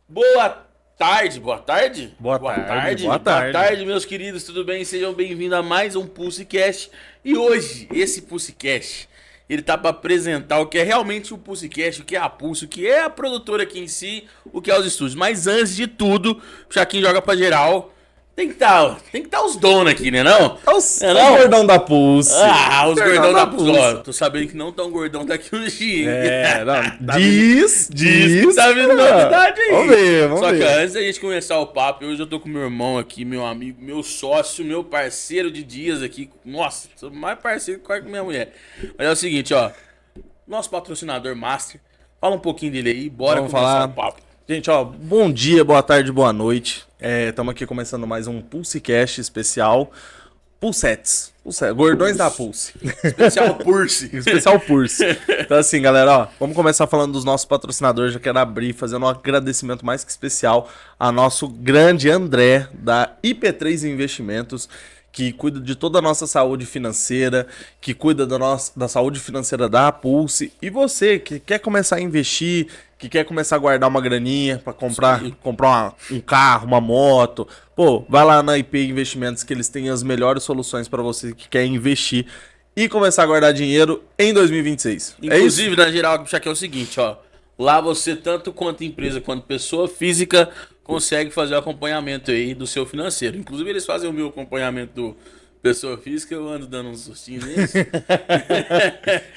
Boa tarde, boa tarde? Boa tarde, boa tarde. Boa tarde, meus queridos, tudo bem? Sejam bem-vindos a mais um PulseCast. E hoje, esse PulseCast, ele tá para apresentar o que é realmente o PulseCast, o que é a Pulse, o que é a produtora aqui em si, o que é os estúdios. Mas antes de tudo, o Chaquinho joga pra geral. Tem que tá os donos aqui, né não? É o gordão da Pulse. Ah, os gordão da Pulse. Pulse. Ó, tô sabendo que não tão gordão daqui uns dias. Não, Tá diz. Tá vindo novidade aí. Vamos ver, vamos Só que ver. antes da gente começar o papo, hoje eu tô com meu irmão aqui, meu amigo, meu sócio, meu parceiro de dias aqui. Nossa, sou mais parceiro que minha mulher. Mas é o seguinte, ó. Nosso patrocinador Master. Fala um pouquinho dele aí, bora Vamos começar falar. o papo. Gente, ó, bom dia, boa tarde, boa noite. Estamos aqui começando mais um PulseCast especial. Pulsetes. Gordões da Pulse. Especial Pulse. Especial Pulse. Então assim, galera, ó, vamos começar falando dos nossos patrocinadores. Já quero abrir, fazendo um agradecimento mais que especial a nosso grande André, da IP3 Investimentos, que cuida de toda a nossa saúde financeira, que cuida da saúde financeira da Pulse. E você que quer começar a investir, que quer começar a guardar uma graninha para comprar um carro, uma moto, pô, vai lá na IP Investimentos que eles têm as melhores soluções para você que quer investir e começar a guardar dinheiro em 2026. Inclusive, na geral, aqui é o seguinte, ó. Lá você, tanto quanto empresa quanto pessoa física, consegue fazer o acompanhamento aí do seu financeiro. Inclusive, eles fazem o meu acompanhamento do pessoa física, eu ando dando uns sustinhos nisso.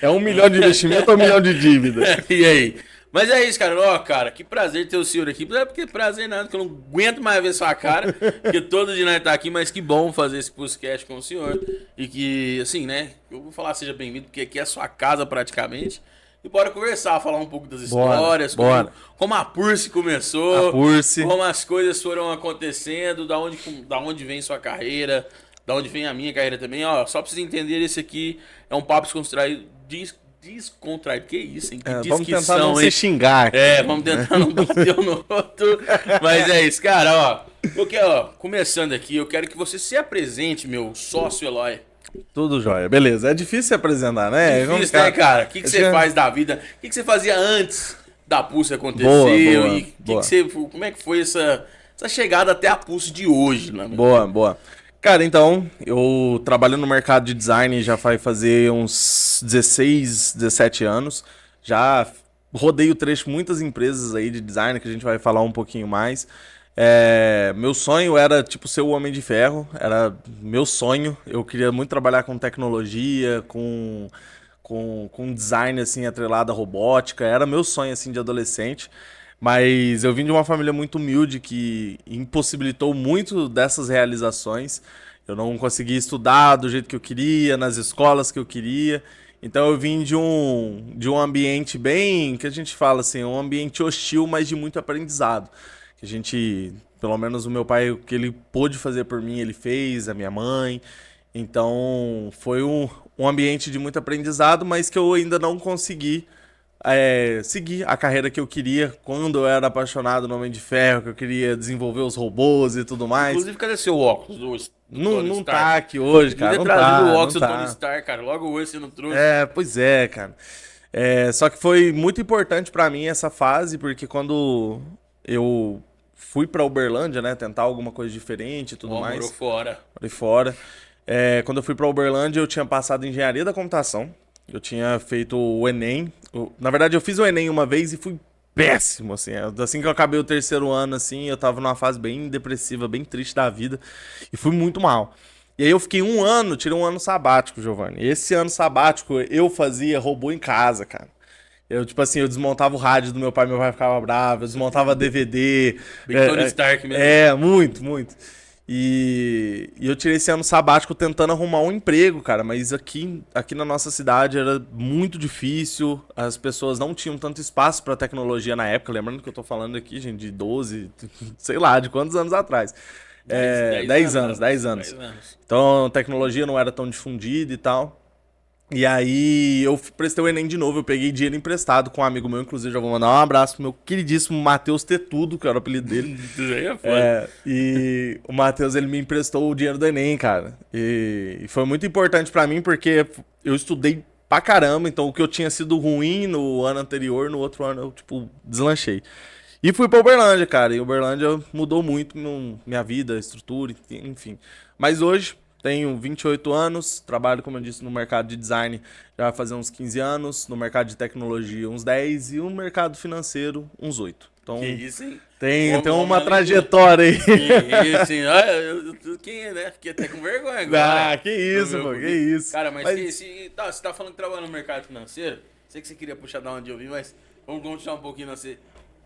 É 1 milhão de investimento ou 1 milhão de dívida? E aí? Mas é isso, cara. Ó, cara, que prazer ter o senhor aqui. Não é porque prazer nada, que eu não aguento mais ver sua cara. Porque todo dia nós tá aqui, mas que bom fazer esse podcast com o senhor. E que, assim, né? Eu vou falar seja bem-vindo, porque aqui é a sua casa praticamente. E bora conversar, falar um pouco das histórias, bora. Como a Pulse começou, A Pulse. como as coisas foram acontecendo, da onde vem sua carreira, da onde vem a minha carreira também. Ó, só pra vocês entenderem, esse aqui é um papo descontraído. Descontraído, que isso, hein? Que Vamos tentar disquisição, não se hein? xingar. Vamos tentar não bater um no outro. Mas é isso, cara, ó. Começando aqui, eu quero que você se apresente, meu sócio Eloy. Tudo jóia, beleza. É difícil se apresentar, né? Difícil, né, cara? O que Acho você que- faz da vida? O que você fazia antes da Pulse acontecer? Boa, E boa. como é que foi essa chegada até a Pulse de hoje, né? Boa. Cara, então, eu trabalho no mercado de design já vai fazer uns 16, 17 anos. Já rodei o trecho muitas empresas aí de design que a gente vai falar um pouquinho mais. Meu sonho era, tipo, ser o Homem de Ferro. Era meu sonho. Eu queria muito trabalhar com tecnologia, com design, assim, atrelado à robótica. Era meu sonho, assim, de adolescente. Mas eu vim de uma família muito humilde que impossibilitou muito dessas realizações. Eu não conseguia estudar do jeito que eu queria, nas escolas que eu queria. Então eu vim de um ambiente bem, que a gente fala assim, um ambiente hostil, mas de muito aprendizado. Que a gente, pelo menos o meu pai, o que ele pôde fazer por mim, ele fez, a minha mãe. Então foi um ambiente de muito aprendizado, mas que eu ainda não consegui seguir a carreira que eu queria quando eu era apaixonado no Homem de Ferro, que eu queria desenvolver os robôs e tudo mais. Inclusive, cadê seu óculos do Não, Tony não Stark? tá aqui hoje, cara. Devia Não ter trazido tá, o não óculos do tá. Tony Stark, cara. Logo hoje você não trouxe. Pois é, cara. Só que foi muito importante pra mim essa fase, porque quando eu fui pra Uberlândia, né, tentar alguma coisa diferente e tudo Ó, mais, morou fora. ali fora. Quando eu fui pra Uberlândia, eu tinha passado em engenharia da computação. Eu tinha feito o Enem. Na verdade, eu fiz o Enem uma vez e fui péssimo, assim. Assim que eu acabei o terceiro ano, assim, eu tava numa fase bem depressiva, bem triste da vida. E fui muito mal. E aí eu fiquei um ano, tirei um ano sabático, Giovanni. E esse ano sabático eu fazia robô em casa, cara. Eu, tipo assim, eu desmontava o rádio do meu pai ficava bravo, eu desmontava DVD. Bem Tony Stark mesmo. Muito. E eu tirei esse ano sabático tentando arrumar um emprego, cara, mas aqui na nossa cidade era muito difícil, as pessoas não tinham tanto espaço pra tecnologia na época, lembrando que eu tô falando aqui, gente, de 12, sei lá, de quantos anos atrás. 10 anos. 10 anos. Então, tecnologia não era tão difundida e tal. E aí eu prestei o Enem de novo, eu peguei dinheiro emprestado com um amigo meu, inclusive já vou mandar um abraço pro meu queridíssimo Matheus Tetudo, que era o apelido dele. Isso aí é foda. E o Matheus, ele me emprestou o dinheiro do Enem, cara. E foi muito importante pra mim porque eu estudei pra caramba, então o que eu tinha sido ruim no ano anterior, no outro ano eu, tipo, deslanchei. E fui pra Uberlândia, cara. E Uberlândia mudou muito minha vida, estrutura, enfim. Mas hoje tenho 28 anos, trabalho, como eu disse, no mercado de design já vai fazer uns 15 anos, no mercado de tecnologia uns 10 e no mercado financeiro uns 8. Então Que isso, hein? tem Homem uma além do- trajetória aí. Que isso, hein? Olha, quem é, né? Fiquei até com vergonha agora. Ah, que isso, No pô, meu que isso. Cara, mas você tá falando que trabalha no mercado financeiro? Sei que você queria puxar da onde eu vim, mas vamos continuar um pouquinho você.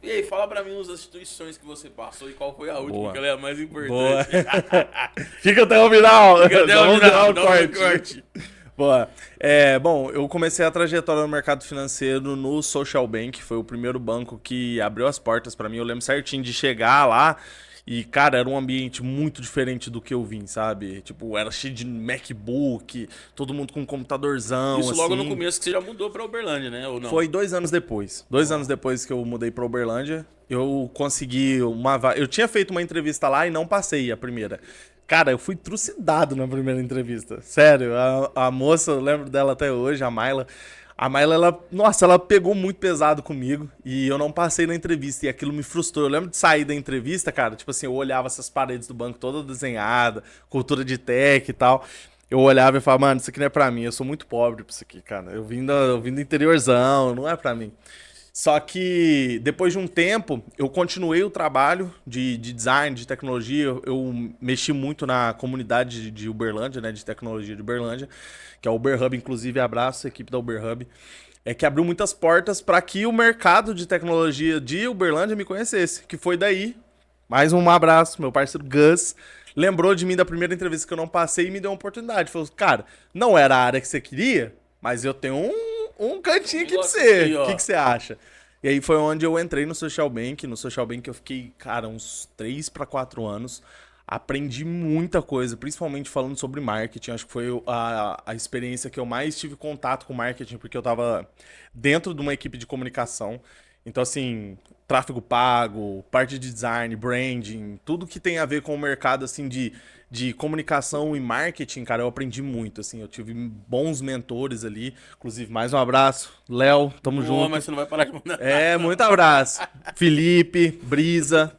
E aí, fala pra mim as instituições que você passou e qual foi a última, Boa. que ela é a mais importante. Boa. Fica até o final. Fica até o Vamos final, dar dá um corte. corte. Boa. Bom, eu comecei a trajetória no mercado financeiro no Social Bank, foi o primeiro banco que abriu as portas pra mim. Eu lembro certinho de chegar lá e, cara, era um ambiente muito diferente do que eu vim, sabe? Tipo, era cheio de MacBook, todo mundo com um computadorzão, Isso logo no assim. começo que você já mudou pra Uberlândia, né? Ou não? Foi 2 anos depois. 2 anos depois que eu mudei pra Uberlândia, eu consegui uma vaga. Eu tinha feito uma entrevista lá e não passei a primeira. Cara, eu fui trucidado na primeira entrevista. Sério, a moça, eu lembro dela até hoje, a Mayla. A Mayla, ela pegou muito pesado comigo e eu não passei na entrevista e aquilo me frustrou. Eu lembro de sair da entrevista, cara, tipo assim, eu olhava essas paredes do banco toda desenhada, cultura de tech e tal. Eu olhava e falava, mano, isso aqui não é pra mim, eu sou muito pobre pra isso aqui, cara. Eu vim do interiorzão, não é pra mim. Só que depois de um tempo, eu continuei o trabalho de design, de tecnologia. Eu mexi muito na comunidade de Uberlândia, né, de tecnologia de Uberlândia, que é o Uberhub, inclusive abraço a equipe da Uberhub. É que abriu muitas portas para que o mercado de tecnologia de Uberlândia me conhecesse, que foi daí. Mais um abraço, meu parceiro Gus. Lembrou de mim da primeira entrevista que eu não passei e me deu uma oportunidade. Falou, cara, não era a área que você queria, mas eu tenho um cantinho aqui pra Negócio você. aqui, O ó. que você acha? E aí foi onde eu entrei no Social Bank. No Social Bank eu fiquei, cara, uns 3 para 4 anos. Aprendi muita coisa, principalmente falando sobre marketing. Acho que foi a experiência que eu mais tive contato com marketing, porque eu tava dentro de uma equipe de comunicação. Então, assim, tráfego pago, parte de design, branding, tudo que tem a ver com o mercado, assim, de comunicação e marketing, cara, eu aprendi muito, assim. Eu tive bons mentores ali. Inclusive, mais um abraço. Léo, tamo Pô, junto. mas você não vai parar de mandar. Muito abraço. Felipe, Brisa,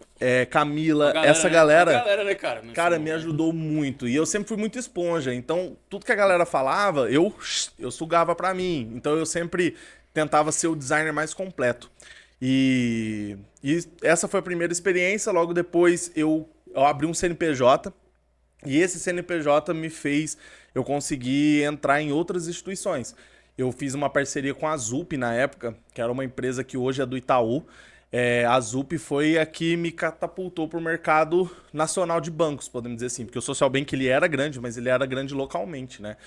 Camila, essa galera. A galera, né, cara? Cara, me ajudou muito. E eu sempre fui muito esponja. Então, tudo que a galera falava, eu sugava pra mim. Então, eu sempre tentava ser o designer mais completo. E essa foi a primeira experiência. Logo depois, eu abri um CNPJ. E esse CNPJ me fez eu conseguir entrar em outras instituições. Eu fiz uma parceria com a Zup na época, que era uma empresa que hoje é do Itaú. A Zup foi a que me catapultou para o mercado nacional de bancos, podemos dizer assim. Porque o Social Bank ele era grande, mas ele era grande localmente, né?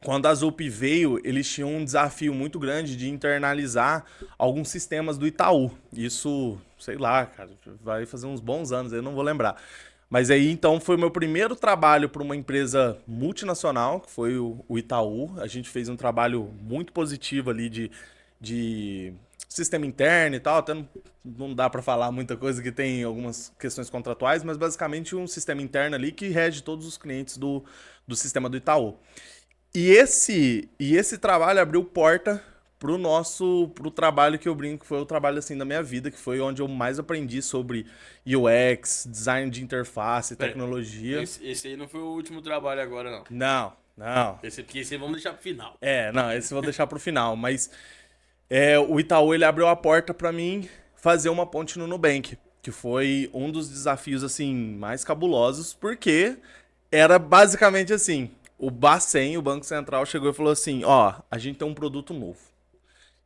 Quando a Zup veio, eles tinham um desafio muito grande de internalizar alguns sistemas do Itaú. Isso, sei lá, cara, vai fazer uns bons anos, eu não vou lembrar. Mas aí, então, foi o meu primeiro trabalho para uma empresa multinacional, que foi o Itaú. A gente fez um trabalho muito positivo ali de sistema interno e tal. Até não dá para falar muita coisa que tem algumas questões contratuais, mas basicamente um sistema interno ali que rege todos os clientes do sistema do Itaú. E esse trabalho abriu porta pro trabalho que eu brinco, que foi o trabalho assim da minha vida, que foi onde eu mais aprendi sobre UX, design de interface, Pera, tecnologia. esse aí não foi o último trabalho agora, não. Não. Porque esse aí vamos deixar pro final. Não, esse eu vou deixar pro final, mas o Itaú ele abriu a porta pra mim fazer uma ponte no Nubank, que foi um dos desafios assim mais cabulosos, porque era basicamente assim, o Bacen, o Banco Central, chegou e falou assim, ó, a gente tem um produto novo.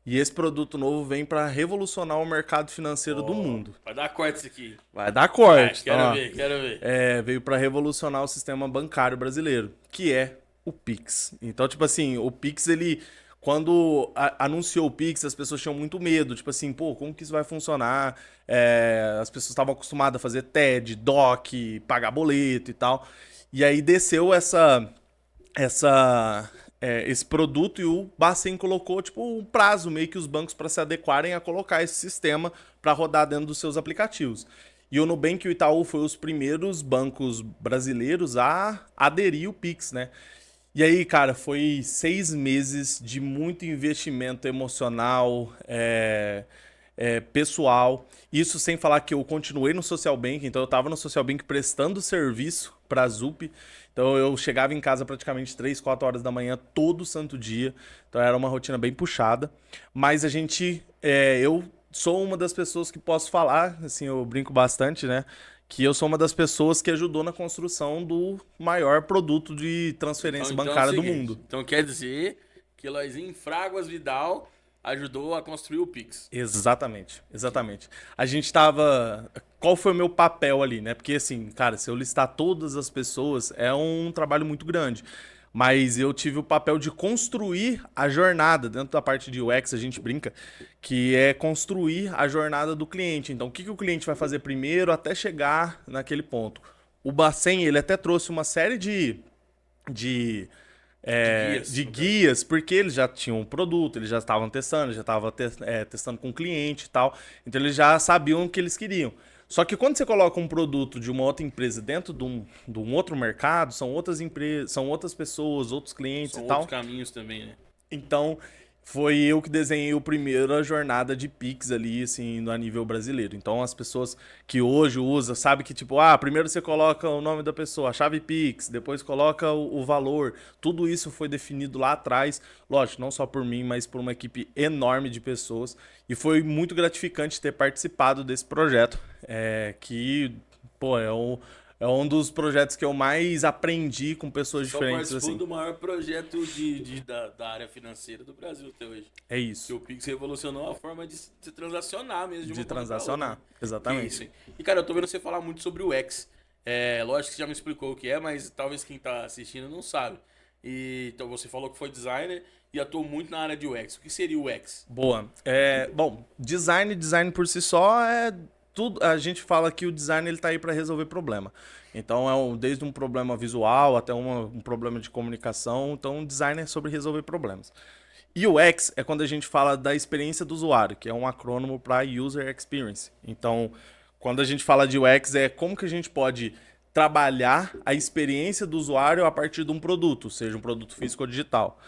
E esse produto novo vem para revolucionar o mercado financeiro do mundo. Vai dar corte isso aqui. Vai dar corte. Quero ver. Veio para revolucionar o sistema bancário brasileiro, que é o Pix. Então, tipo assim, o Pix, ele... Quando anunciou o Pix, as pessoas tinham muito medo. Tipo assim, pô, como que isso vai funcionar? As pessoas estavam acostumadas a fazer TED, DOC, pagar boleto e tal. E aí desceu esse produto e o Bacen colocou tipo um prazo meio que os bancos para se adequarem a colocar esse sistema para rodar dentro dos seus aplicativos. E o Nubank e o Itaú foram os primeiros bancos brasileiros a aderir o Pix, né? E aí, cara, foi 6 meses de muito investimento emocional, pessoal. Isso sem falar que eu continuei no Social Bank, então eu estava no Social Bank prestando serviço para a ZUP. Então eu chegava em casa praticamente 3, 4 horas da manhã todo santo dia. Então era uma rotina bem puxada. Mas eu sou uma das pessoas que posso falar, assim, eu brinco bastante, né? Que eu sou uma das pessoas que ajudou na construção do maior produto de transferência Então é o bancária do seguinte, mundo. então quer dizer que Eloyzinho Fraguas Vidal ajudou a construir o Pix. Exatamente, exatamente. A gente tava. Qual foi o meu papel ali, né? Porque, assim, cara, se eu listar todas as pessoas, é um trabalho muito grande. Mas eu tive o papel de construir a jornada. Dentro da parte de UX, a gente brinca, que é construir a jornada do cliente. Então, o que o cliente vai fazer primeiro até chegar naquele ponto? O Bacen, ele até trouxe uma série de De guias, de no caso. guias, porque eles já tinham um produto, eles já estavam testando, já estavam testando com o cliente e tal. Então eles já sabiam o que eles queriam. Só que quando você coloca um produto de uma outra empresa dentro de um outro mercado, são outras empresas, são outras pessoas, outros clientes e São outros tal. caminhos também, né? Então, foi eu que desenhei o primeiro a jornada de Pix ali, assim, no a nível brasileiro. Então, as pessoas que hoje usam, sabe que tipo, primeiro você coloca o nome da pessoa, a chave Pix, depois coloca o valor. Tudo isso foi definido lá atrás, lógico, não só por mim, mas por uma equipe enorme de pessoas. E foi muito gratificante ter participado desse projeto, que, pô, é um dos projetos que eu mais aprendi com pessoas Só diferentes, participou assim. do maior projeto da área financeira do Brasil até hoje. É Que isso. o Pix revolucionou a forma de se transacionar mesmo de De uma ponta pra outra, né? transacionar. Que isso, Exatamente. hein? E, cara, eu tô vendo você falar muito sobre o X. Lógico que você já me explicou o que é, mas talvez quem tá assistindo não sabe. Então você falou que foi designer e atuou muito na área de UX. O que seria o UX? Boa. Bom, design por si só é tudo. A gente fala que o design ele tá aí para resolver problema. Então desde um problema visual até um problema de comunicação. Então, o design é sobre resolver problemas. E o X é quando a gente fala da experiência do usuário, que é um acrônimo para User Experience. Então, quando a gente fala de UX, é como que a gente pode trabalhar a experiência do usuário a partir de um produto, seja um produto físico ou digital.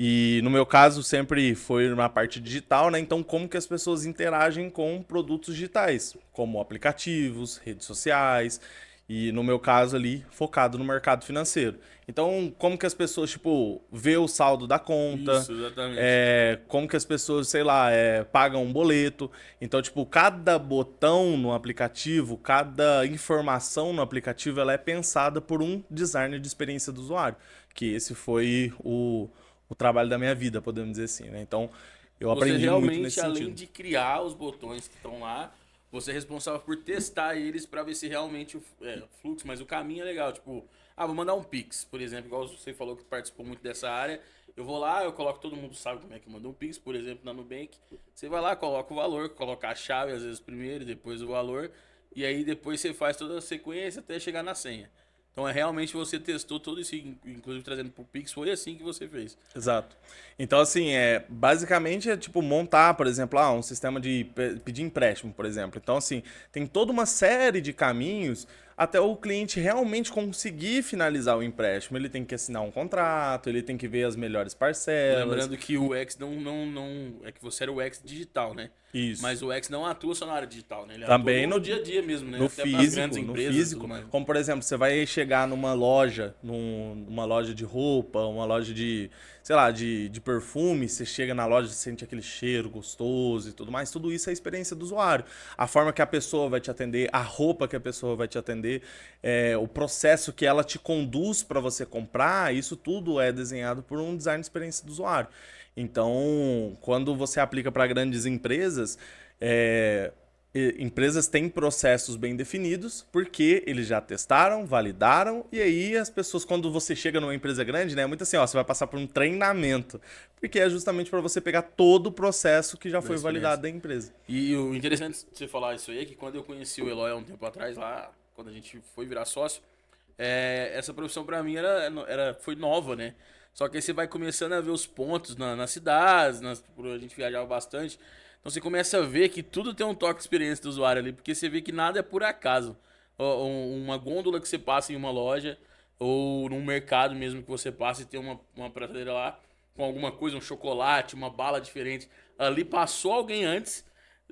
E no meu caso sempre foi na parte digital, né? Então como que as pessoas interagem com produtos digitais, como aplicativos, redes sociais, e no meu caso ali focado no mercado financeiro. Então como que as pessoas tipo vê o saldo da conta, Isso, exatamente. como que as pessoas, sei lá, pagam um boleto. Então, tipo, cada botão no aplicativo, cada informação no aplicativo, ela é pensada por um designer de experiência do usuário. Que esse foi o trabalho da minha vida, podemos dizer assim, né? Então, eu Você aprendi muito nesse realmente, além sentido. de criar os botões que estão lá, você é responsável por testar eles para ver se realmente o fluxo, mas o caminho é legal. Tipo, vou mandar um Pix, por exemplo, igual você falou que participou muito dessa área. Eu vou lá, eu coloco, todo mundo sabe como é que manda um Pix, por exemplo, na Nubank. Você vai lá, coloca o valor, coloca a chave, às vezes primeiro, depois o valor. E aí depois você faz toda a sequência até chegar na senha. Então realmente você testou tudo isso, inclusive trazendo pro Pix, foi assim que você fez. Exato. Então, assim, basicamente é tipo montar, por exemplo, um sistema de pedir empréstimo, por exemplo. Então, assim, tem toda uma série de caminhos até o cliente realmente conseguir finalizar o empréstimo. Ele tem que assinar um contrato, ele tem que ver as melhores parcelas. Lembrando que o X não. É que você era o X digital, né? Isso. Mas o X não atua só na área digital, né? Ele atua Também no dia a dia mesmo, né? no Até para as físico, grandes no empresas e tudo físico. mais. Como, por exemplo, você vai chegar numa loja, numa loja de roupa, uma loja de, sei lá, de perfume, você chega na loja, você sente aquele cheiro gostoso e tudo mais. Tudo isso é a experiência do usuário. A forma que a pessoa vai te atender, a roupa que a pessoa vai te atender, o processo que ela te conduz para você comprar, isso tudo é desenhado por um design de experiência do usuário. Então, quando você aplica para grandes empresas, empresas têm processos bem definidos porque eles já testaram, validaram e aí as pessoas, quando você chega numa empresa grande, né, é muito assim, você vai passar por um treinamento, porque é justamente para você pegar todo o processo que já Da foi experiência. validado da empresa. E o interessante de você falar isso aí é que quando eu conheci o Eloy há um tempo atrás, lá, quando a gente foi virar sócio, essa profissão pra mim foi nova, né? Só que aí você vai começando a ver os pontos nas cidades, a gente viajava bastante. Então você começa a ver que tudo tem um toque de experiência do usuário ali, porque você vê que nada é por acaso. Uma gôndola que você passa em uma loja, ou num mercado mesmo que você passa e tem uma prateleira lá com alguma coisa, um chocolate, uma bala diferente. Ali passou alguém antes,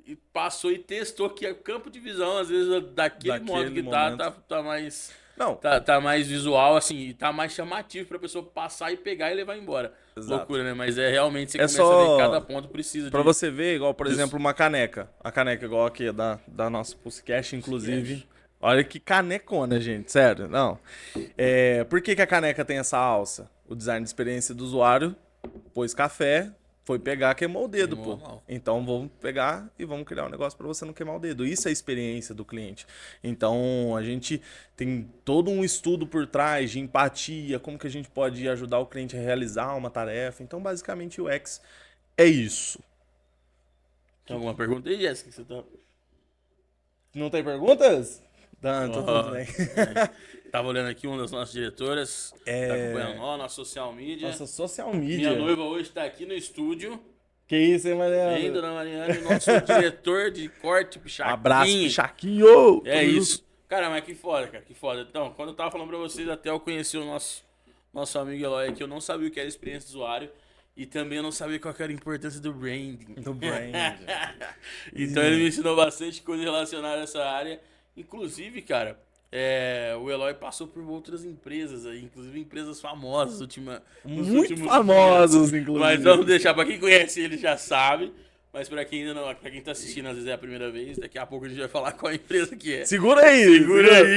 e passou e testou que o campo de visão, às vezes, daquele modo que tá mais. Não. Tá mais visual, assim, e tá mais chamativo pra pessoa passar e pegar e levar embora. Exato. Loucura, né? Mas é realmente, você É começa só a ver que cada ponto precisa pra você ver, igual, por disso. exemplo, uma caneca. A caneca igual aqui, da nossa Pussycast, inclusive. Olha que canecona, gente, sério. Não. Por que a caneca tem essa alça? O design de experiência do usuário pôs café, foi pegar, queimou o dedo, pô. Então vamos pegar e vamos criar um negócio para você não queimar o dedo. Isso é a experiência do cliente. Então a gente tem todo um estudo por trás de empatia, como que a gente pode ajudar o cliente a realizar uma tarefa. Então basicamente o UX é isso. Tem alguma pergunta aí, Jéssica? Você tá... Não tem perguntas? Não, tudo bem. Tava olhando aqui, uma das nossas diretoras, tá acompanhando nossa social media. Nossa social media. Minha noiva hoje tá aqui no estúdio. Que isso, hein, Mariana? Hein, dona Mariana, nosso diretor de corte, Pichaquinho. Abraço, Pichaquinho! É isso. Cara, mas que foda, cara, que foda. Então, quando eu tava falando pra vocês, até eu conheci o nosso amigo Eloy aqui, eu não sabia o que era experiência do usuário. E também eu não sabia qual que era a importância do branding. Do branding. Então ele me ensinou bastante coisa relacionada a essa área. Inclusive, cara, o Eloy passou por outras empresas aí, inclusive empresas famosas Muito famosas, inclusive. Mas vamos deixar, pra quem conhece ele já sabe. Mas pra quem ainda não, pra quem tá assistindo, às vezes é a primeira vez, daqui a pouco a gente vai falar qual empresa que é. Segura aí,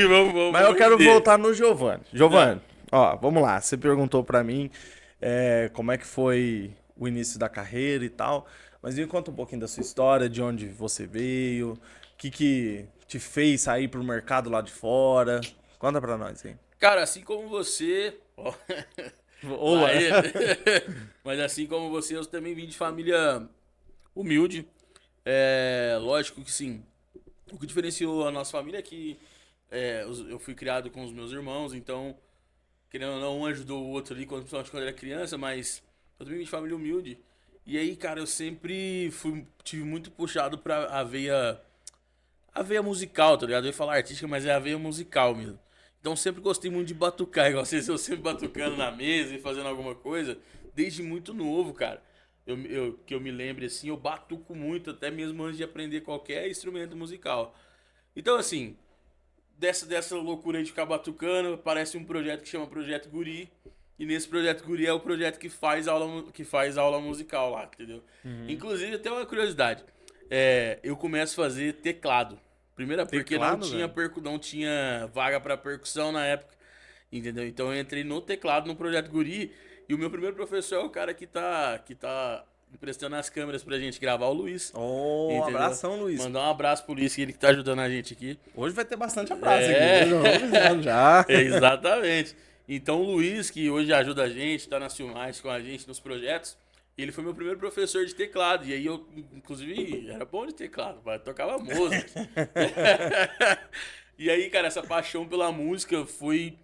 vamos. Mas eu quero voltar no Giovanni. Giovanni, ó, vamos lá. Você perguntou pra mim como é que foi o início da carreira e tal. Mas me conta um pouquinho da sua história, de onde você veio, o que te fez sair pro mercado lá de fora. Conta pra nós, hein? Cara, assim como você... Mas assim como você, eu também vim de família humilde. Lógico que sim. O que diferenciou a nossa família é que eu fui criado com os meus irmãos, então, querendo ou não, um ajudou o outro ali, principalmente quando era criança, mas eu também vim de família humilde. E aí, cara, eu sempre tive muito puxado pra a veia musical, tá ligado? Eu ia falar artística, mas é a veia musical mesmo. Então sempre gostei muito de batucar, igual vocês, eu sempre batucando na mesa e fazendo alguma coisa, desde muito novo, cara. Que eu me lembre assim, eu batuco muito, até mesmo antes de aprender qualquer instrumento musical. Então, assim, dessa loucura aí de ficar batucando, parece um projeto que chama Projeto Guri. E nesse Projeto Guri é o projeto que faz aula musical lá, entendeu? Uhum. Inclusive, até uma curiosidade. Eu começo a fazer teclado. Primeiro, porque não tinha vaga pra percussão na época, entendeu? Então eu entrei no teclado no Projeto Guri. E o meu primeiro professor é o cara que tá emprestando as câmeras pra gente gravar, o Luiz. Um abração, Luiz. Mandar um abraço pro Luiz, que ele que tá ajudando a gente aqui. Hoje vai ter bastante abraço aqui. Já. Exatamente. Então o Luiz, que hoje ajuda a gente, tá nas filmagens com a gente, nos projetos, ele foi meu primeiro professor de teclado. E aí eu, inclusive, era bom de teclado, tocava música. E aí, cara, essa paixão pela música foi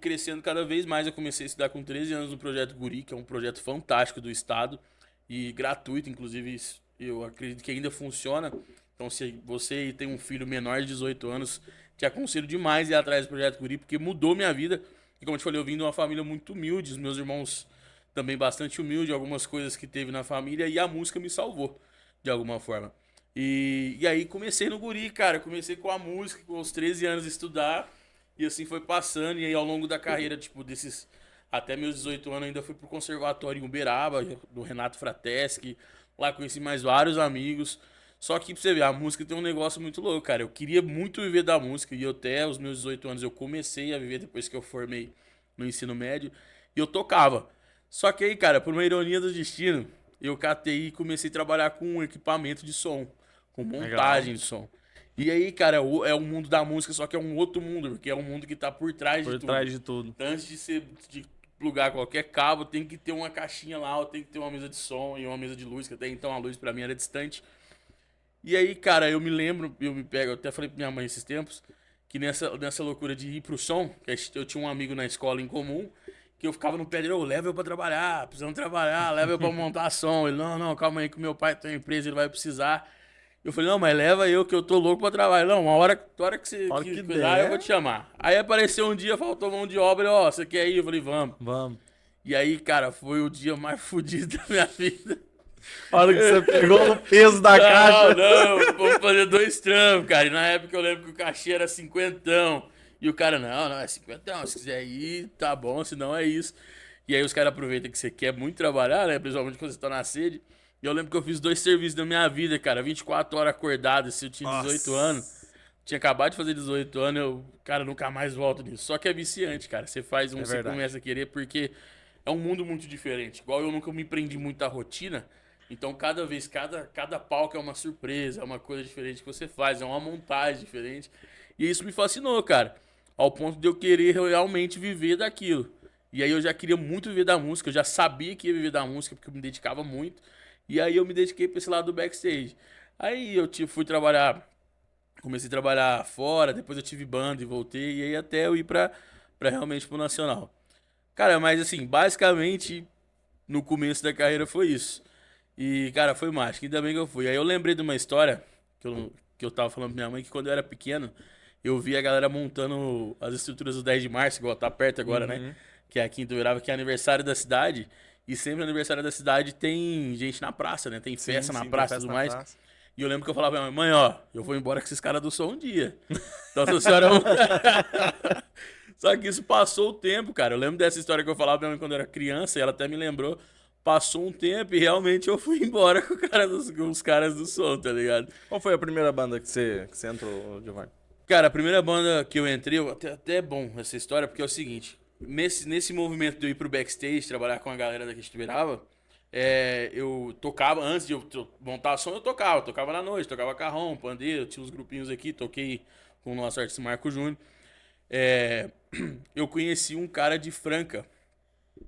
crescendo cada vez mais. Eu comecei a estudar com 13 anos no Projeto Guri, que é um projeto fantástico do Estado e gratuito, inclusive eu acredito que ainda funciona. Então, se você tem um filho menor de 18 anos, te aconselho demais ir atrás do Projeto Guri, porque mudou minha vida. E como eu te falei, eu vim de uma família muito humilde, os meus irmãos também bastante humildes, algumas coisas que teve na família, e a música me salvou, de alguma forma. E aí comecei no Guri, cara, comecei com a música, com os 13 anos estudar, e assim foi passando, e aí ao longo da carreira, tipo, até meus 18 anos, ainda fui pro conservatório em Uberaba, do Renato Frateschi, lá conheci mais vários amigos. Só que pra você ver, a música tem um negócio muito louco, cara. Eu queria muito viver da música, e até os meus 18 anos eu comecei a viver depois que eu formei no ensino médio, e eu tocava. Só que aí, cara, por uma ironia do destino, eu catei e comecei a trabalhar com um equipamento de som, com montagem de som. E aí, cara, é o mundo da música, só que é um outro mundo, porque é um mundo que tá por trás de tudo. Por trás de tudo. Antes de plugar qualquer cabo, tem que ter uma caixinha lá, ou tem que ter uma mesa de som e uma mesa de luz, que até então a luz pra mim era distante. E aí, cara, eu me lembro, eu até falei pra minha mãe esses tempos, que nessa loucura de ir pro som, que eu tinha um amigo na escola em comum, que eu ficava no pé dele, leva eu pra trabalhar, precisando trabalhar, leva eu pra montar som. Ele, não, calma aí que o meu pai tem uma empresa, ele vai precisar. Eu falei, não, mas leva eu que eu tô louco pra trabalhar. Não, uma hora que você cuidar, eu vou te chamar. Aí apareceu um dia, faltou mão de obra, você quer ir? Eu falei, vamos. Vamos. E aí, cara, foi o dia mais fodido da minha vida. A hora que você pegou o peso da caixa. Não, vamos fazer 2 trampos, cara. E na época eu lembro que o cachê era 50. E o cara, não, é 50. Se quiser ir, tá bom, se não é isso. E aí os caras aproveitam que você quer muito trabalhar, né? Principalmente quando você tá na sede. E eu lembro que eu fiz 2 serviços da minha vida, cara. 24 horas acordado, se eu tinha 18 anos. Tinha acabado de fazer 18 anos, eu, cara, nunca mais volto nisso. Só que é viciante, cara. Você faz você verdade. começa a querer, porque é um mundo muito diferente. Igual eu nunca me prendi muito à rotina. Então, cada vez, cada palco é uma surpresa, é uma coisa diferente que você faz, é uma montagem diferente. E isso me fascinou, cara. Ao ponto de eu querer realmente viver daquilo. E aí eu já queria muito viver da música, eu já sabia que ia viver da música, porque eu me dedicava muito. E aí eu me dediquei pra esse lado do backstage. Aí eu fui trabalhar, comecei a trabalhar fora, depois eu tive banda e voltei, e aí até eu ir pra realmente pro Nacional. Cara, mas assim, basicamente, no começo da carreira foi isso. E, cara, foi mágico, ainda bem que eu fui. Aí eu lembrei de uma história que eu tava falando pra minha mãe, que quando eu era pequeno, eu vi a galera montando as estruturas do 10 de março, igual tá perto agora, né? Que é aqui em Ituverava, que é aniversário da cidade. E sempre no aniversário da cidade tem gente na praça, né? Tem festa na praça e tudo mais. E eu lembro que eu falava pra minha mãe, ó, eu vou embora com esses caras do som um dia. Então, se a senhora... Só que isso passou o tempo, cara. Eu lembro dessa história que eu falava pra minha mãe quando eu era criança, e ela até me lembrou. Passou um tempo e realmente eu fui embora com os caras do som, tá ligado? Qual foi a primeira banda que você entrou, Giovanni? Cara, a primeira banda que eu entrei, até é bom essa história, porque é o seguinte, nesse movimento de eu ir pro backstage, trabalhar com a galera daqui de Ituverava, eu tocava, antes de eu montar som, eu tocava na noite, tocava carrom, pandeiro, tinha uns grupinhos aqui, toquei com o nosso artista Marco Júnior. Eu conheci um cara de Franca,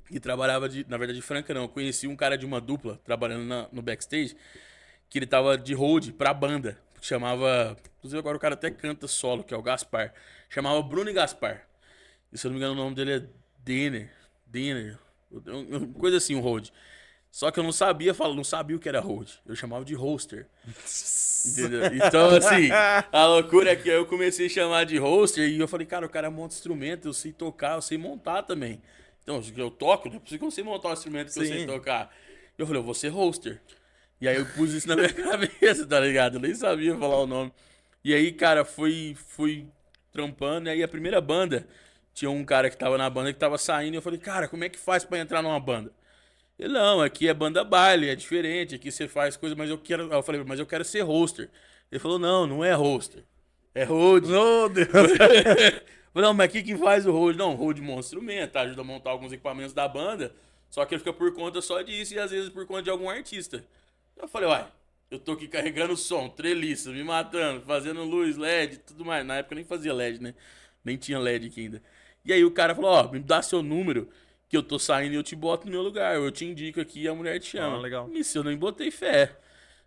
que trabalhava na verdade, de Franca não, eu conheci um cara de uma dupla, trabalhando no backstage, que ele tava de hold pra banda, que chamava, inclusive agora o cara até canta solo, que é o Gaspar, chamava Bruno e Gaspar, e se eu não me engano o nome dele é Denner, coisa assim, um hold. Só que eu não sabia o que era hold, eu chamava de hoster. Entendeu? Então, assim, a loucura é que eu comecei a chamar de hoster e eu falei, cara, o cara monta instrumento, eu sei tocar, eu sei montar também. Então, eu toco, não é possível que eu sei montar um instrumento que eu sei tocar. Eu falei, eu vou ser hoster. E aí eu pus isso na minha cabeça, tá ligado? Eu nem sabia falar o nome. E aí, cara, fui trampando, e aí a primeira banda, tinha um cara que tava na banda que tava saindo, e eu falei, cara, como é que faz pra entrar numa banda? Ele, não, aqui é banda baile, é diferente, aqui você faz coisa, mas eu quero. Eu falei, mas eu quero ser hoster. Ele falou, não, não é hoster. É hold. Meu Deus. Falei, não, mas aqui quem faz o hold? Não, hold monta instrumento, ajuda a montar alguns equipamentos da banda. Só que ele fica por conta só disso e às vezes por conta de algum artista. Eu falei, uai, eu tô aqui carregando som, treliça, me matando, fazendo luz, LED, tudo mais. Na época eu nem fazia LED, né? Nem tinha LED aqui ainda. E aí o cara falou, ó, me dá seu número, que eu tô saindo e eu te boto no meu lugar. Eu te indico aqui e a mulher te chama. Legal. Isso eu nem botei fé.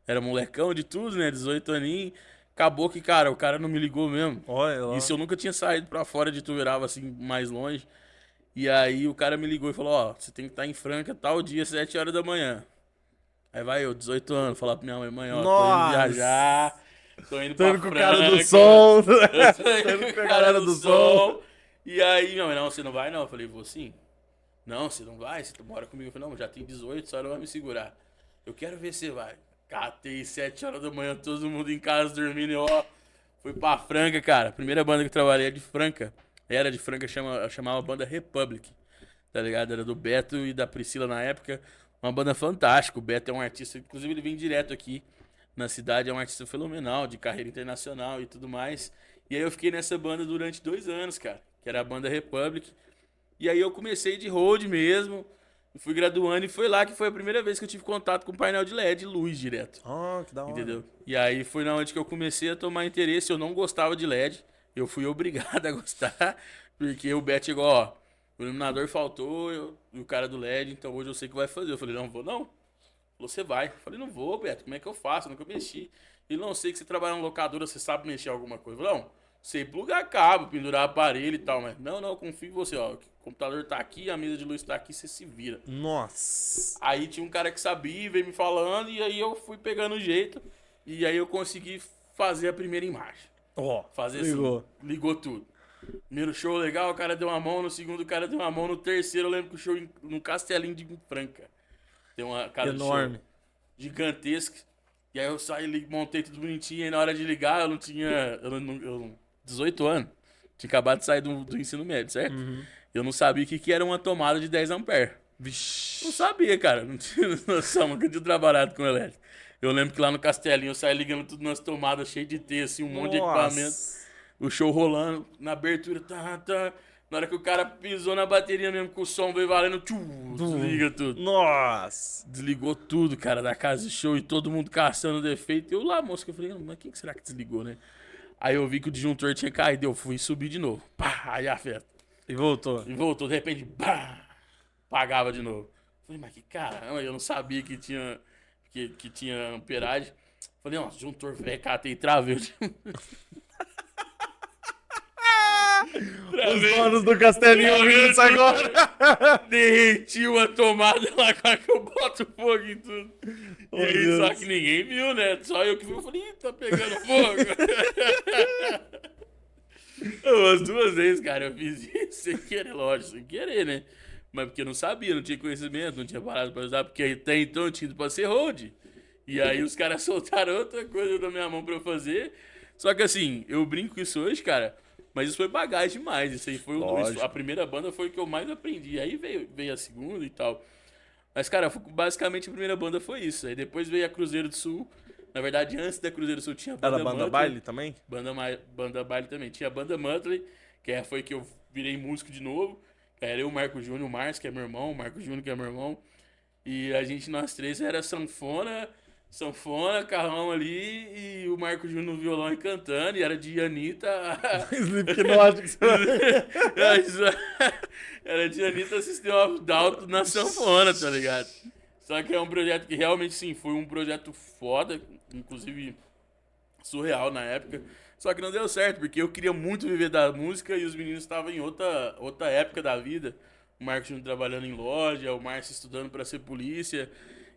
Era molecão de tudo, né? 18 aninhos. Acabou que, cara, o cara não me ligou mesmo. Olha lá. Isso eu nunca tinha saído pra fora de Ituverava, assim, mais longe. E aí o cara me ligou e falou, ó, você tem que estar em Franca tal dia, 7 horas da manhã. Aí vai eu, 18 anos, falar pra minha mãe, ó, tô indo viajar, tô indo pra com o Franca. cara do som. Tô indo com o cara do som. E aí, minha mãe, não, você não vai não? Eu falei, vou sim. Não, você não vai? Você mora comigo? Eu falei, não, já tem 18, só não vai me segurar. Eu quero ver se você vai. Catei 7 horas da manhã, todo mundo em casa dormindo e ó, fui pra Franca, cara. A primeira banda que eu trabalhei é de Franca. Era de Franca, chamava a banda Republic, tá ligado? Era do Beto e da Priscila na época. Uma banda fantástica. O Beto é um artista, inclusive ele vem direto aqui na cidade, é um artista fenomenal, de carreira internacional e tudo mais. E aí eu fiquei nessa banda durante 2 anos, cara, que era a banda Republic. E aí eu comecei de hold mesmo, fui graduando e foi lá que foi a primeira vez que eu tive contato com painel de LED, luz direto. Oh, que da hora. Entendeu? E aí foi na onde que eu comecei a tomar interesse. Eu não gostava de LED, eu fui obrigado a gostar, porque o Beto chegou, ó, o iluminador faltou e o cara do LED, então hoje eu sei que vai fazer. Eu falei, não vou não. Falou, você vai. Eu falei, não vou, Beto, como é que eu faço? Eu nunca mexi. Ele, não sei que você trabalha na locadora, você sabe mexer em alguma coisa. Eu falei, não, sei plugar cabo, pendurar aparelho e tal, mas não, eu confio em você, ó. O computador tá aqui, a mesa de luz tá aqui, você se vira. Nossa. Aí tinha um cara que sabia, veio me falando, e aí eu fui pegando o jeito, e aí eu consegui fazer a primeira imagem. Ó, Fazer ligou. assim, ligou tudo. Primeiro show legal, o cara deu uma mão, no segundo o cara deu uma mão, no terceiro eu lembro que o show no Castelinho de Franca. Tem uma casa Enorme. de show. gigantesca. E aí eu saí, montei tudo bonitinho, e na hora de ligar eu não tinha... 18 anos. Tinha acabado de sair do ensino médio, certo? Eu não sabia o que era uma tomada de 10 amperes. Vixe. Não sabia, cara. Não tinha noção, nunca tinha trabalhado com elétrico. Eu lembro que lá no Castelinho eu saí ligando tudo nas tomadas, cheio de T, assim, um monte de equipamento. O show rolando, na abertura, tá. Na hora que o cara pisou na bateria mesmo, com o som veio valendo, desliga tudo. Nossa. Desligou tudo, cara, da casa de show e todo mundo caçando defeito. Eu lá, moça, eu falei, mas quem que será que desligou, né? Aí eu vi que o disjuntor tinha caído, eu fui subir de novo. Pá, aí afeta. E voltou. E voltou, de repente, pá, pagava de novo. Falei, mas que caramba, eu não sabia que tinha, que tinha amperagem. Falei, nossa, disjuntor velho, catei e travei. Os donos do Castelinho ouvindo isso agora. Derretiu a tomada lá, cara, que eu boto fogo em tudo. Oh, e aí, Deus. só que ninguém viu, né? Só eu que vi, eu falei, ih, tá pegando fogo. As 2 vezes, cara, eu fiz isso sem querer, lógico, sem querer, né? Mas porque eu não sabia, não tinha conhecimento, não tinha parado pra usar, porque até então eu tinha ido pra ser hold. E aí os caras soltaram outra coisa da minha mão pra eu fazer. Só que assim, eu brinco com isso hoje, cara, mas isso foi bagagem demais. Isso aí foi Lógico. a primeira banda foi o que eu mais aprendi. Aí veio a segunda e tal. Mas, cara, basicamente a primeira banda foi isso. Aí depois veio a Cruzeiro do Sul. Na verdade, antes da Cruzeiro do Sul tinha a Era banda banda Mötley. baile também? Banda baile também. Tinha a banda Mötley, que foi que eu virei músico de novo. Era eu, o Marco Júnior, o Márcio, que é meu irmão, o Marco Júnior, que é meu irmão. E a gente, nós três, era sanfona, carrão ali, e o Marco Júnior no violão e cantando, e era de Anitta. Slipknot. Era de Anitta System of Down na sanfona, tá ligado? Só que é um projeto que realmente, sim, foi um projeto foda, inclusive surreal na época. Só que não deu certo, porque eu queria muito viver da música e os meninos estavam em outra época da vida. O Marcos Júnior trabalhando em loja, o Márcio estudando pra ser polícia.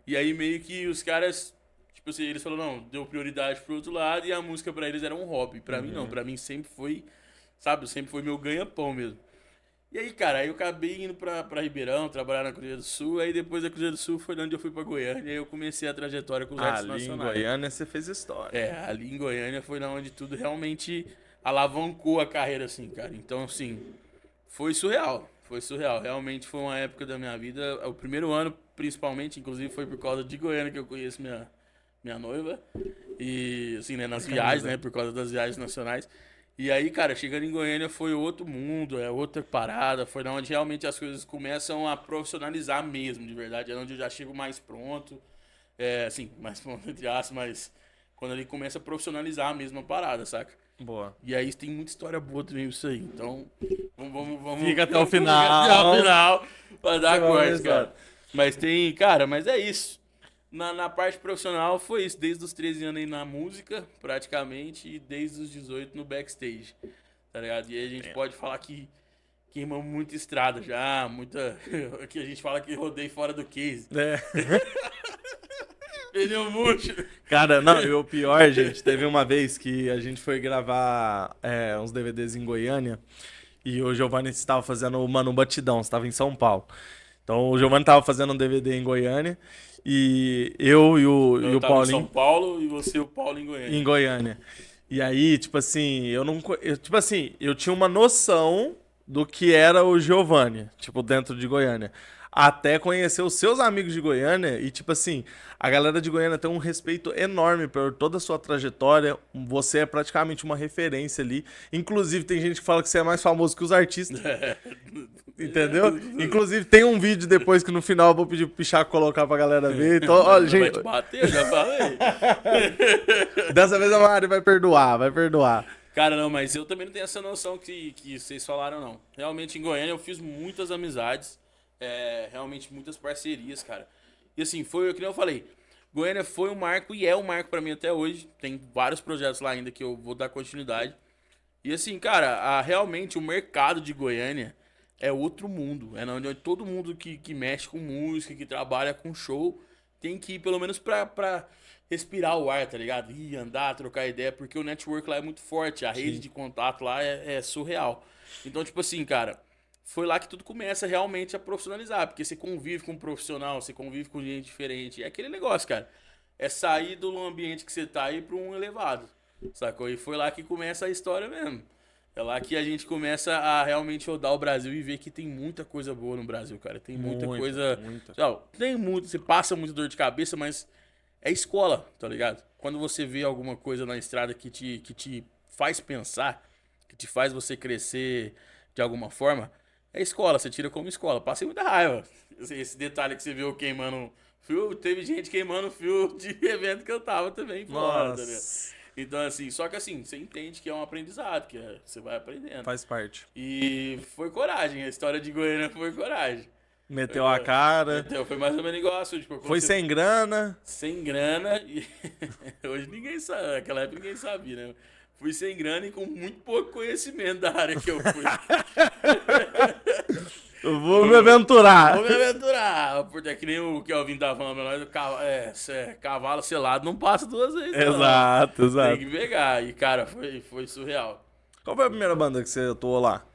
E aí meio que os caras, tipo assim, eles falaram, não, deu prioridade pro outro lado e a música pra eles era um hobby. Pra mim não, pra mim sempre foi, sabe, sempre foi meu ganha-pão mesmo. E aí, cara, aí eu acabei indo pra Ribeirão, trabalhar na Cruzeiro do Sul, aí depois da Cruzeiro do Sul foi onde eu fui pra Goiânia, e aí eu comecei a trajetória com os artistas Ali em nacionais. Goiânia você fez história. É, ali em Goiânia foi onde tudo realmente alavancou a carreira, assim, cara. Então, assim, foi surreal. Foi surreal. Realmente foi uma época da minha vida. O primeiro ano, principalmente, inclusive, foi por causa de Goiânia que eu conheço minha noiva. E, assim, né, nas viagens, né, por causa das viagens nacionais. E aí, cara, chegando em Goiânia foi outro mundo, é outra parada. Foi onde realmente as coisas começam a profissionalizar mesmo, de verdade. É onde eu já chego mais pronto. É, assim, mais pronto, entre aspas, mas quando ele começa a profissionalizar a mesma parada, saca? Boa. E aí tem muita história boa também isso aí. Então, vamos Fica até o final. Fica até o final pra dar Você vai corte, ver, cara. Mas tem, cara, mas é isso. Na parte profissional foi isso, desde os 13 anos aí na música, praticamente, e desde os 18 no backstage, tá ligado? E aí a gente pode falar que queimamos muita estrada já, muita... que a gente fala que rodei fora do case. É. Pneu murcho. Cara, não, e o pior, gente, teve uma vez que a gente foi gravar uns DVDs em Goiânia e o Giovanni estava fazendo, mano, um batidão, estava em São Paulo. Então o Giovanni estava fazendo um DVD em Goiânia e eu e o tava Paulinho em São Paulo e você e o Paulo em Goiânia. em Goiânia. E aí, tipo assim, eu tinha uma noção do que era o Giovanni, tipo, dentro de Goiânia. Até conhecer os seus amigos de Goiânia e, tipo assim, a galera de Goiânia tem um respeito enorme por toda a sua trajetória. Você é praticamente uma referência ali. Inclusive, tem gente que fala que você é mais famoso que os artistas. Entendeu? Inclusive, tem um vídeo depois que no final eu vou pedir pro Pichaco colocar pra galera ver. Então, ó, Vai gente, te bater, já falei. dessa vez a Mari vai perdoar, vai perdoar. Cara, não, mas eu também não tenho essa noção que vocês falaram, não. Realmente, em Goiânia eu fiz muitas amizades. Realmente muitas parcerias, cara. E assim, foi o que eu falei. Goiânia foi um marco e é um marco pra mim até hoje. Tem vários projetos lá ainda que eu vou dar continuidade. E assim, cara, realmente o mercado de Goiânia é outro mundo. É onde todo mundo que mexe com música, que trabalha com show, tem que ir pelo menos pra respirar o ar, tá ligado? Ir, andar, trocar ideia, porque o network lá é muito forte. A rede de contato lá é surreal. Então, tipo assim, cara... foi lá que tudo começa realmente a profissionalizar, porque você convive com um profissional, você convive com gente diferente. É aquele negócio, cara. É sair do ambiente que você tá aí para um elevado, sacou? E foi lá que começa a história mesmo. É lá que a gente começa a realmente rodar o Brasil e ver que tem muita coisa boa no Brasil, cara. Tem muita coisa. Muita. Tem muito, você passa muita dor de cabeça, mas é escola, tá ligado? Quando você vê alguma coisa na estrada que te faz pensar, que te faz você crescer de alguma forma, é escola, você tira como escola. Passei muita raiva. Esse detalhe que você viu queimando fio, teve gente queimando fio de evento que eu tava também fora, tá ligado? Nossa, Então, assim, só que assim, você entende que é um aprendizado, você vai aprendendo. faz parte. E foi coragem, a história de Goiânia foi coragem. Meteu a cara, Então, foi mais ou menos igual a sua, tipo, quando foi você- sem grana. sem grana e hoje ninguém sabe, naquela época ninguém sabia, né? Fui sem grana e com muito pouco conhecimento da área que eu fui. Eu vou me aventurar. Vou me aventurar, porque é que nem o Kelvin da Van, cavalo selado não passa duas vezes. Não. Exato, Tem exato. que pegar. E, cara, foi surreal. Qual foi a primeira banda que você atuou lá?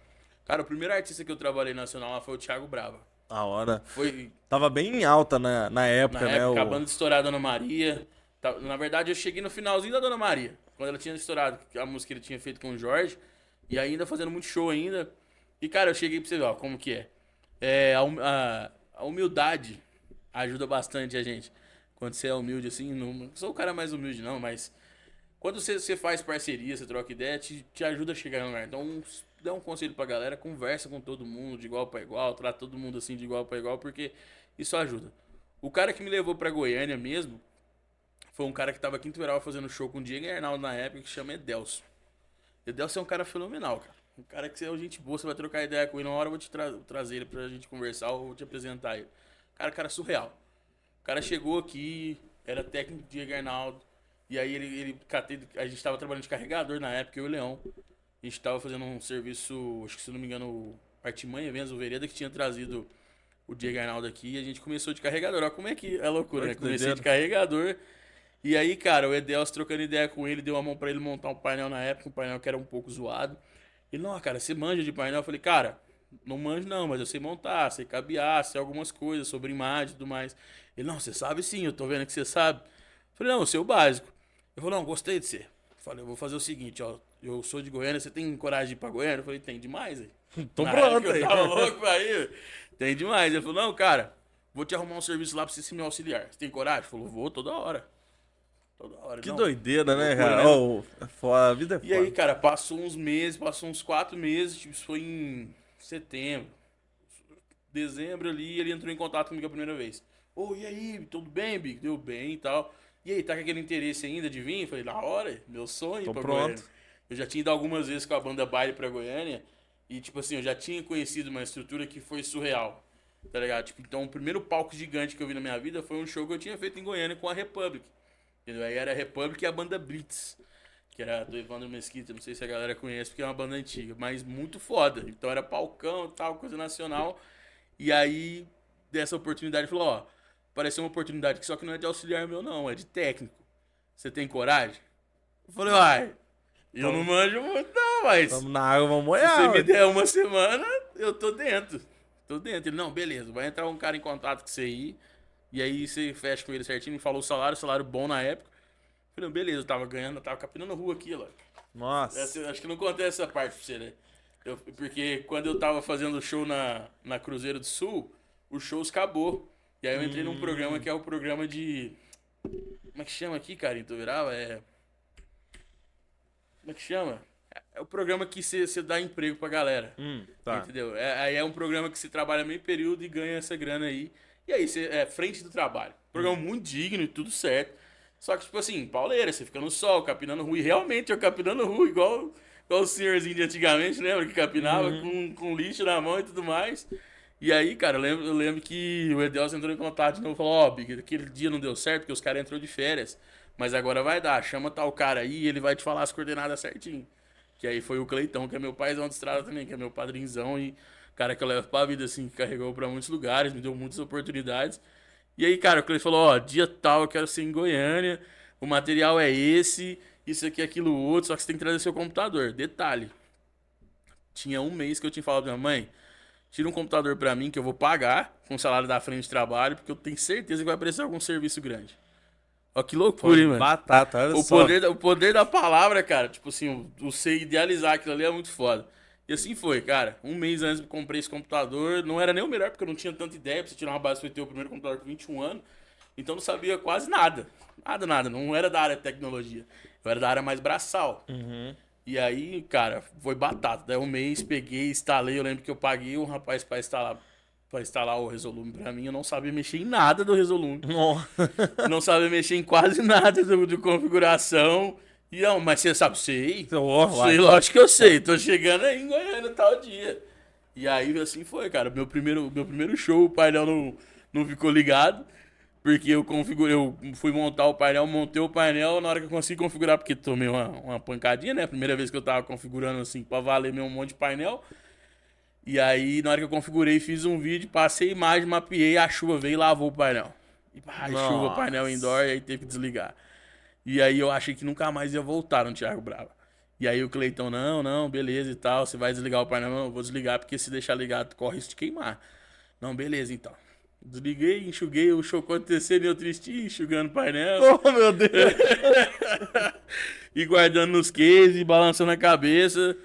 Cara, o primeiro artista que eu trabalhei nacional lá foi o Thiago Brava. A hora. Foi, Tava bem em alta na época, na né? época, a banda estourada Dona Maria. Na verdade, eu cheguei no finalzinho da Dona Maria. Quando ela tinha estourado a música que ele tinha feito com o Jorge. E ainda fazendo muito show ainda. E, cara, eu cheguei pra você ver, ó, como que é. A humildade ajuda bastante a gente. Quando você é humilde, assim, não sou o cara mais humilde, não, mas quando você faz parceria, você troca ideia, te ajuda a chegar no lugar. Então, dá um conselho pra galera, conversa com todo mundo de igual pra igual, trata todo mundo assim de igual pra igual, porque isso ajuda. O cara que me levou pra Goiânia mesmo foi um cara que tava aqui em Tuberava fazendo show com o Diego e Arnaldo na época, que chama Edelson. Edelson é um cara fenomenal, cara. Um cara que você é gente boa, você vai trocar ideia com ele. Uma hora eu vou te trazer ele pra gente conversar ou vou te apresentar ele. Cara surreal. O cara chegou aqui, era técnico de Diego Arnaldo. E aí a gente tava trabalhando de carregador na época, eu e o Leão. A gente tava fazendo um serviço, acho que se não me engano, o Artimanha mesmo, o Vereda, que tinha trazido o Diego Arnaldo aqui. E a gente começou de carregador. Olha como é que é loucura, né? Comecei de carregador. E aí, cara, o Edelso trocando ideia com ele, deu a mão pra ele montar um painel na época, um painel que era um pouco zoado. Ele, não, cara, você manja de painel? Eu falei, cara, não manjo não, mas eu sei montar, sei cabear, sei algumas coisas sobre imagem e tudo mais. Ele, não, você sabe sim, eu tô vendo que você sabe. Eu falei, não, eu sei o básico. Ele falou, não, gostei de você. Eu falei, eu vou fazer o seguinte, ó, eu sou de Goiânia, você tem coragem de ir pra Goiânia? Eu falei, tem demais, aí. Tô Na pronto época aí. eu tava louco pra ir. Tem demais. Ele falou, não, cara, vou te arrumar um serviço lá pra você se me auxiliar. Você tem coragem? Ele falou, vou toda hora. Toda hora. Que não. doideira, né, Loucura, cara? né? Oh, a vida é E foda. aí, cara, passou uns meses, passou uns 4 meses, tipo, isso foi em setembro. Dezembro ali, ele entrou em contato comigo a primeira vez. Ô, e aí, tudo bem, Big? Deu bem e tal. E aí, tá com aquele interesse ainda de vir? Eu falei, na hora, meu sonho Tô pra pronto. Goiânia. Eu já tinha ido algumas vezes com a banda Baile pra Goiânia. E, tipo assim, eu já tinha conhecido uma estrutura que foi surreal. Tá ligado? Tipo, então, o primeiro palco gigante que eu vi na minha vida foi um show que eu tinha feito em Goiânia com a Republic. Entendeu? Aí era a Republic e a banda Blitz, que era do Evandro Mesquita, não sei se a galera conhece, porque é uma banda antiga, mas muito foda. Então era palcão e tal, coisa nacional. E aí, dessa oportunidade, falou, ó, apareceu uma oportunidade que só que não é de auxiliar meu não, é de técnico. Você tem coragem? Eu falei, uai, eu não manjo muito não, mas Vamos na água, vamos se molhar. você me ué. der uma semana, eu tô dentro. Tô dentro. Ele, não, beleza, vai entrar um cara em contato com você aí. E aí você fecha com ele certinho, me falou o salário bom na época. Falei, beleza, eu tava ganhando, eu tava capinando rua aqui, ó. Nossa. Acho que não contei essa parte pra você, né? Porque quando eu tava fazendo show na Cruzeiro do Sul, os shows acabou. E aí eu entrei num programa que é o programa de... Como é que chama aqui, cara, em Tuberava? Como é que chama? É o programa que você dá emprego pra galera. Tá. Entendeu? Aí é um programa que você trabalha meio período e ganha essa grana aí. E aí, você é frente do trabalho. Programa muito digno e tudo certo. Só que, tipo assim, pauleira, você fica no sol, capinando rua. E realmente eu capinando rua, igual o senhorzinho de antigamente, lembra? Que capinava com lixo na mão e tudo mais. E aí, cara, eu lembro que o Edelson entrou em contato de novo e falou, ó, Big, aquele dia não deu certo porque os caras entrou de férias. Mas agora vai dar, chama tal cara aí e ele vai te falar as coordenadas certinho. Que aí foi o Cleitão, que é meu paizão de estrada também, que é meu padrinzão e cara que eu levo pra vida, assim, que carregou pra muitos lugares, me deu muitas oportunidades. E aí, cara, o Cleiton falou, ó, dia tal eu quero ser em Goiânia, o material é esse, isso aqui, aquilo, outro, só que você tem que trazer seu computador. Detalhe, tinha um mês que eu tinha falado pra minha mãe tira um computador pra mim que eu vou pagar com o salário da frente de trabalho, porque eu tenho certeza que vai precisar de algum serviço grande. Ó, que loucura, hein, mano? Batata, olha O só. poder da palavra, cara, tipo assim, você idealizar aquilo ali é muito foda. E assim foi, cara. Um mês antes eu comprei esse computador, não era nem o melhor, porque eu não tinha tanta ideia. Pra você tirar uma base, foi ter o primeiro computador com 21 anos. Então não sabia quase nada. Nada. Não era da área de tecnologia. Eu era da área mais braçal. E aí, cara, foi batata. Daí um mês, peguei, instalei. Eu lembro que eu paguei um rapaz pra instalar o Resolume pra mim. Eu não sabia mexer em nada do Resolume. Não sabia mexer em quase nada de configuração. E não, mas você sabe, sei. Sei, lógico que eu sei. Tô chegando aí em Goiânia tal dia. E aí, assim foi, cara. Meu primeiro show, o painel não ficou ligado. Porque eu fui montar o painel, montei o painel na hora que eu consegui configurar, porque tomei uma pancadinha, né? Primeira vez que eu tava configurando assim, pra valer mesmo um monte de painel. E aí, na hora que eu configurei, fiz um vídeo, passei a imagem, mapeei, a chuva veio e lavou o painel. E pá, chuva, painel indoor, e aí teve que desligar. E aí eu achei que nunca mais ia voltar no Thiago Brava. E aí o Cleitão, não, beleza e tal, você vai desligar o painel? Não, eu vou desligar, porque se deixar ligado, corre risco de queimar. Não, beleza então. Desliguei, enxuguei, o show acontecendo e eu tristinho, enxugando o painel. Oh, meu Deus. E guardando nos cases, balançando a cabeça.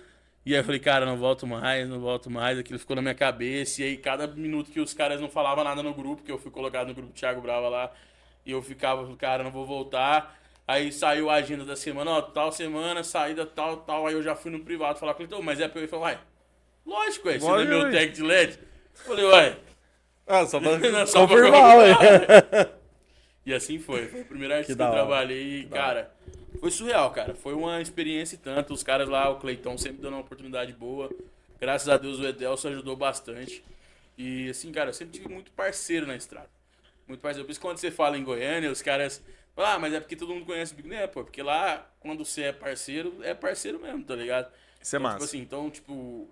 E aí eu falei, cara, não volto mais. Aquilo ficou na minha cabeça. E aí cada minuto que os caras não falavam nada no grupo, que eu fui colocado no grupo do Thiago Brava lá, e eu ficava, cara, não vou voltar. Aí saiu a agenda da semana, ó, tal semana, saída tal. Aí eu já fui no privado falar com ele, mas é pra eu ir falar, uai, lógico, você não é meu tech de LED? Eu falei, uai. Só pra Só confirmar, ué. E assim foi. Foi o primeiro artista que eu trabalhei e, cara, foi surreal, cara. Foi uma experiência e tanto. Os caras lá, o Cleitão sempre dando uma oportunidade boa. Graças a Deus o Edelson ajudou bastante. E assim, cara, eu sempre tive muito parceiro na estrada. Muito parceiro. Por isso quando você fala em Goiânia, os caras falam, mas é porque todo mundo conhece o Big Né, pô. Porque lá, quando você é parceiro mesmo, tá ligado? Isso é então, massa. Tipo assim, então, tipo,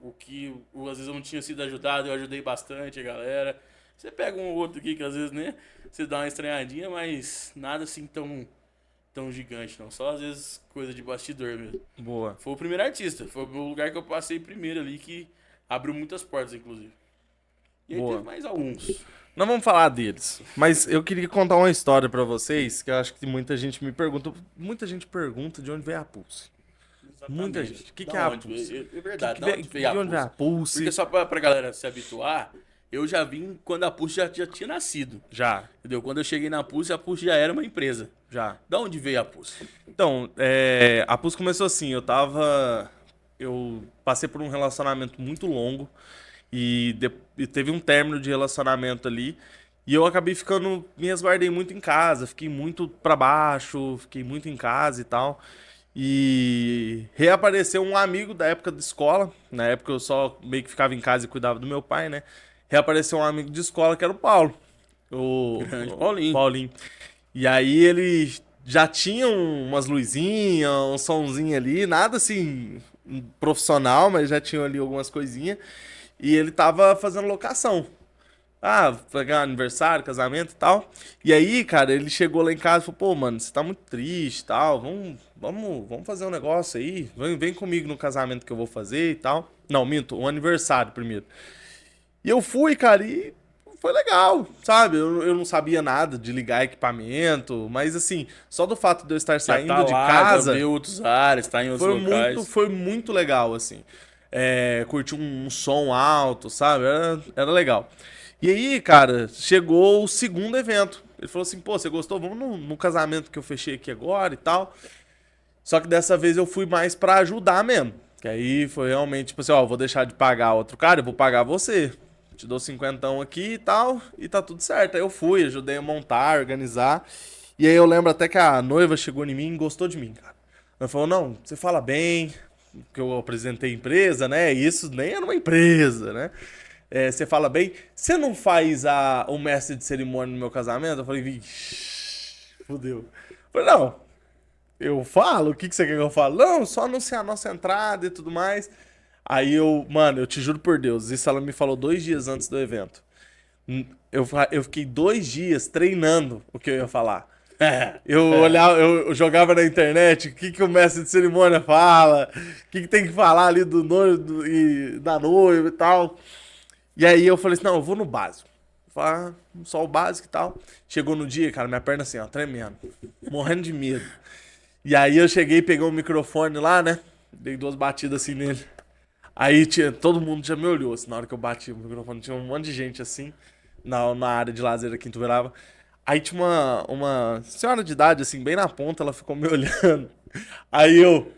às vezes eu não tinha sido ajudado, eu ajudei bastante a galera. Você pega um ou outro aqui que às vezes, né, você dá uma estranhadinha, mas nada assim tão gigante, não. Só às vezes coisa de bastidor mesmo. Boa. Foi o primeiro artista, foi o lugar que eu passei primeiro ali, que abriu muitas portas, inclusive. E aí teve mais alguns. Não vamos falar deles, mas eu queria contar uma história pra vocês, que eu acho que muita gente me pergunta. Muita gente pergunta de onde veio a Pulse. Exatamente. Muita gente. O que é a Pulse? É verdade, De onde veio a Pulse? Porque só pra galera se habituar, eu já vim quando a Pulse já tinha nascido. Já. Entendeu? Quando eu cheguei na Pulse, a Pulse já era uma empresa. Já. Da onde veio a Pulse? Então, a Pulse começou assim, eu passei por um relacionamento muito longo e teve um término de relacionamento ali e eu acabei me resguardei muito em casa, fiquei muito pra baixo, fiquei muito em casa e tal. E reapareceu um amigo da época da escola, na época eu só meio que ficava em casa e cuidava do meu pai, né? Reapareceu um amigo de escola que era o Paulo. Grande Paulinho. E aí ele já tinha umas luzinhas, um sonzinho ali, nada assim profissional, mas já tinha ali algumas coisinhas. E ele tava fazendo locação. Pegar aniversário, casamento e tal. E aí, cara, ele chegou lá em casa e falou, pô, mano, você tá muito triste e tal, vamos fazer um negócio aí, vem comigo no casamento que eu vou fazer e tal. Não, minto, um aniversário primeiro. E eu fui, cara, e foi legal, sabe? Eu não sabia nada de ligar equipamento, mas assim, só do fato de eu estar saindo de casa... ver outros áreas, tá em outros locais. Foi muito legal, assim. Curti um som alto, sabe? Era legal. E aí, cara, chegou o segundo evento. Ele falou assim, pô, você gostou? Vamos no casamento que eu fechei aqui agora e tal. Só que dessa vez eu fui mais pra ajudar mesmo. Que aí foi realmente, tipo assim, ó, vou deixar de pagar outro cara, eu vou pagar você. Te dou 50 aqui e tal, e tá tudo certo. Aí eu fui, ajudei a montar, organizar. E aí eu lembro até que a noiva chegou em mim e gostou de mim, cara. Ela falou, não, você fala bem, que eu apresentei empresa, né? E isso nem era uma empresa, né? Você fala bem, você não faz o mestre de cerimônia no meu casamento? Eu falei, vixe, fudeu. Eu falei, não, eu falo, o que você quer que eu fale? Não, só anunciar a nossa entrada e tudo mais. Aí mano, eu te juro por Deus, isso ela me falou 2 dias antes do evento. Eu fiquei 2 dias treinando o que eu ia falar. Eu jogava na internet o que o mestre de cerimônia fala, o que tem que falar ali do noivo e da noiva e tal. E aí eu falei assim, não, eu vou no básico. Falei, só o básico e tal. Chegou no dia, cara, minha perna assim, ó, tremendo. Morrendo de medo. E aí eu cheguei, peguei o microfone lá, né? Dei 2 batidas assim nele. Aí todo mundo já me olhou, assim, na hora que eu bati o microfone. Tinha um monte de gente, assim, na área de lazer aqui em Tuverava. Aí tinha uma senhora de idade, assim, bem na ponta, ela ficou me olhando. Aí eu,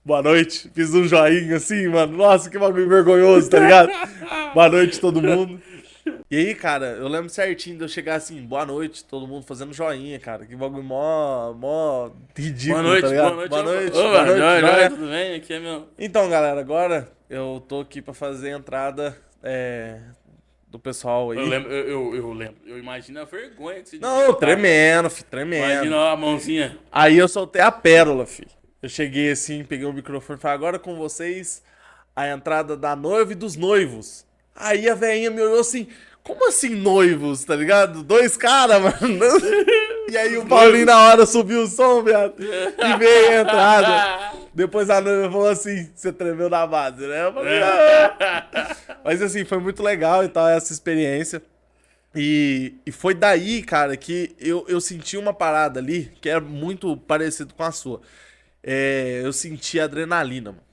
boa noite, fiz um joinha assim, mano. Nossa, que bagulho vergonhoso, tá ligado? Boa noite, todo mundo. E aí, cara, eu lembro certinho de eu chegar assim, boa noite, todo mundo fazendo joinha, cara. Que bagulho mó ridículo, Boa noite, tá ligado? boa noite. Boa noite, Ô, boa noite, joia, joia. tudo bem? Aqui é meu... Então, galera, agora eu tô aqui pra fazer a entrada do pessoal aí. Eu lembro. Eu imagino a vergonha que você Não, devia estar. tremendo, fi, tremendo. Imagina a mãozinha. Aí eu soltei a pérola, fi. Eu cheguei assim, peguei o microfone e falei, agora com vocês a entrada da noiva e dos noivos. Aí a velhinha me olhou assim, como assim noivos, tá ligado? 2 caras, mano. E aí o Paulinho na hora subiu o som, viado, e veio a entrada. Depois a noiva falou assim, você tremeu na base, né? Eu falei, Mas assim, foi muito legal e tal, essa experiência. E foi daí, cara, que eu senti uma parada ali que era muito parecido com a sua. Eu senti adrenalina, mano.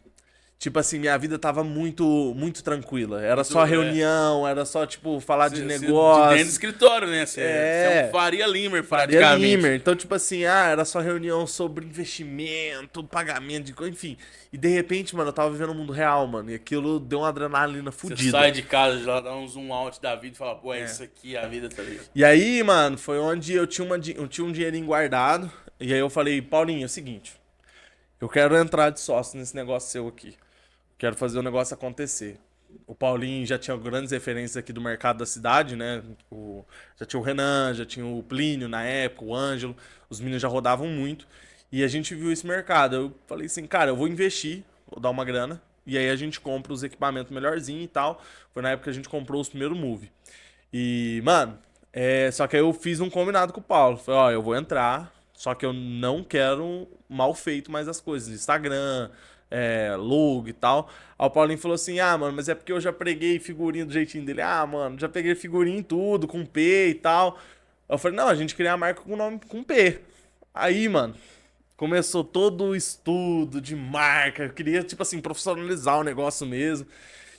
Tipo assim, minha vida tava muito tranquila. Era só reunião, era só, tipo, falar de De negócio. dentro do escritório, né? Você é um Faria Limer, Faria praticamente. Limer. Então, tipo assim, era só reunião sobre investimento, pagamento de coisa, enfim. E de repente, mano, eu tava vivendo um mundo real, mano. E aquilo deu uma adrenalina Você fodida. sai de casa, já dá um zoom out da vida e fala, pô, isso aqui é a vida, tá ligado? E aí, mano, foi onde eu tinha um dinheirinho guardado. E aí eu falei, Paulinho, é o seguinte. Eu quero entrar de sócio nesse negócio seu aqui. Quero fazer o negócio acontecer. O Paulinho já tinha grandes referências aqui do mercado da cidade, né? Já tinha o Renan, já tinha o Plínio na época, o Ângelo. Os meninos já rodavam muito. E a gente viu esse mercado. Eu falei assim, cara, eu vou investir, vou dar uma grana. E aí a gente compra os equipamentos melhorzinhos e tal. Foi na época que a gente comprou os primeiros Move. E, mano, só que aí eu fiz um combinado com o Paulo. Falei, ó, eu vou entrar, só que eu não quero mal feito mais as coisas. Instagram, logo e tal. Aí o Paulinho falou assim, mano, mas é porque eu já preguei figurinha do jeitinho dele. Mano, já peguei figurinha em tudo, com P e tal. Eu falei, não, a gente cria a marca com nome com P. Aí, mano, começou todo o estudo de marca. Eu queria, tipo assim, profissionalizar o negócio mesmo.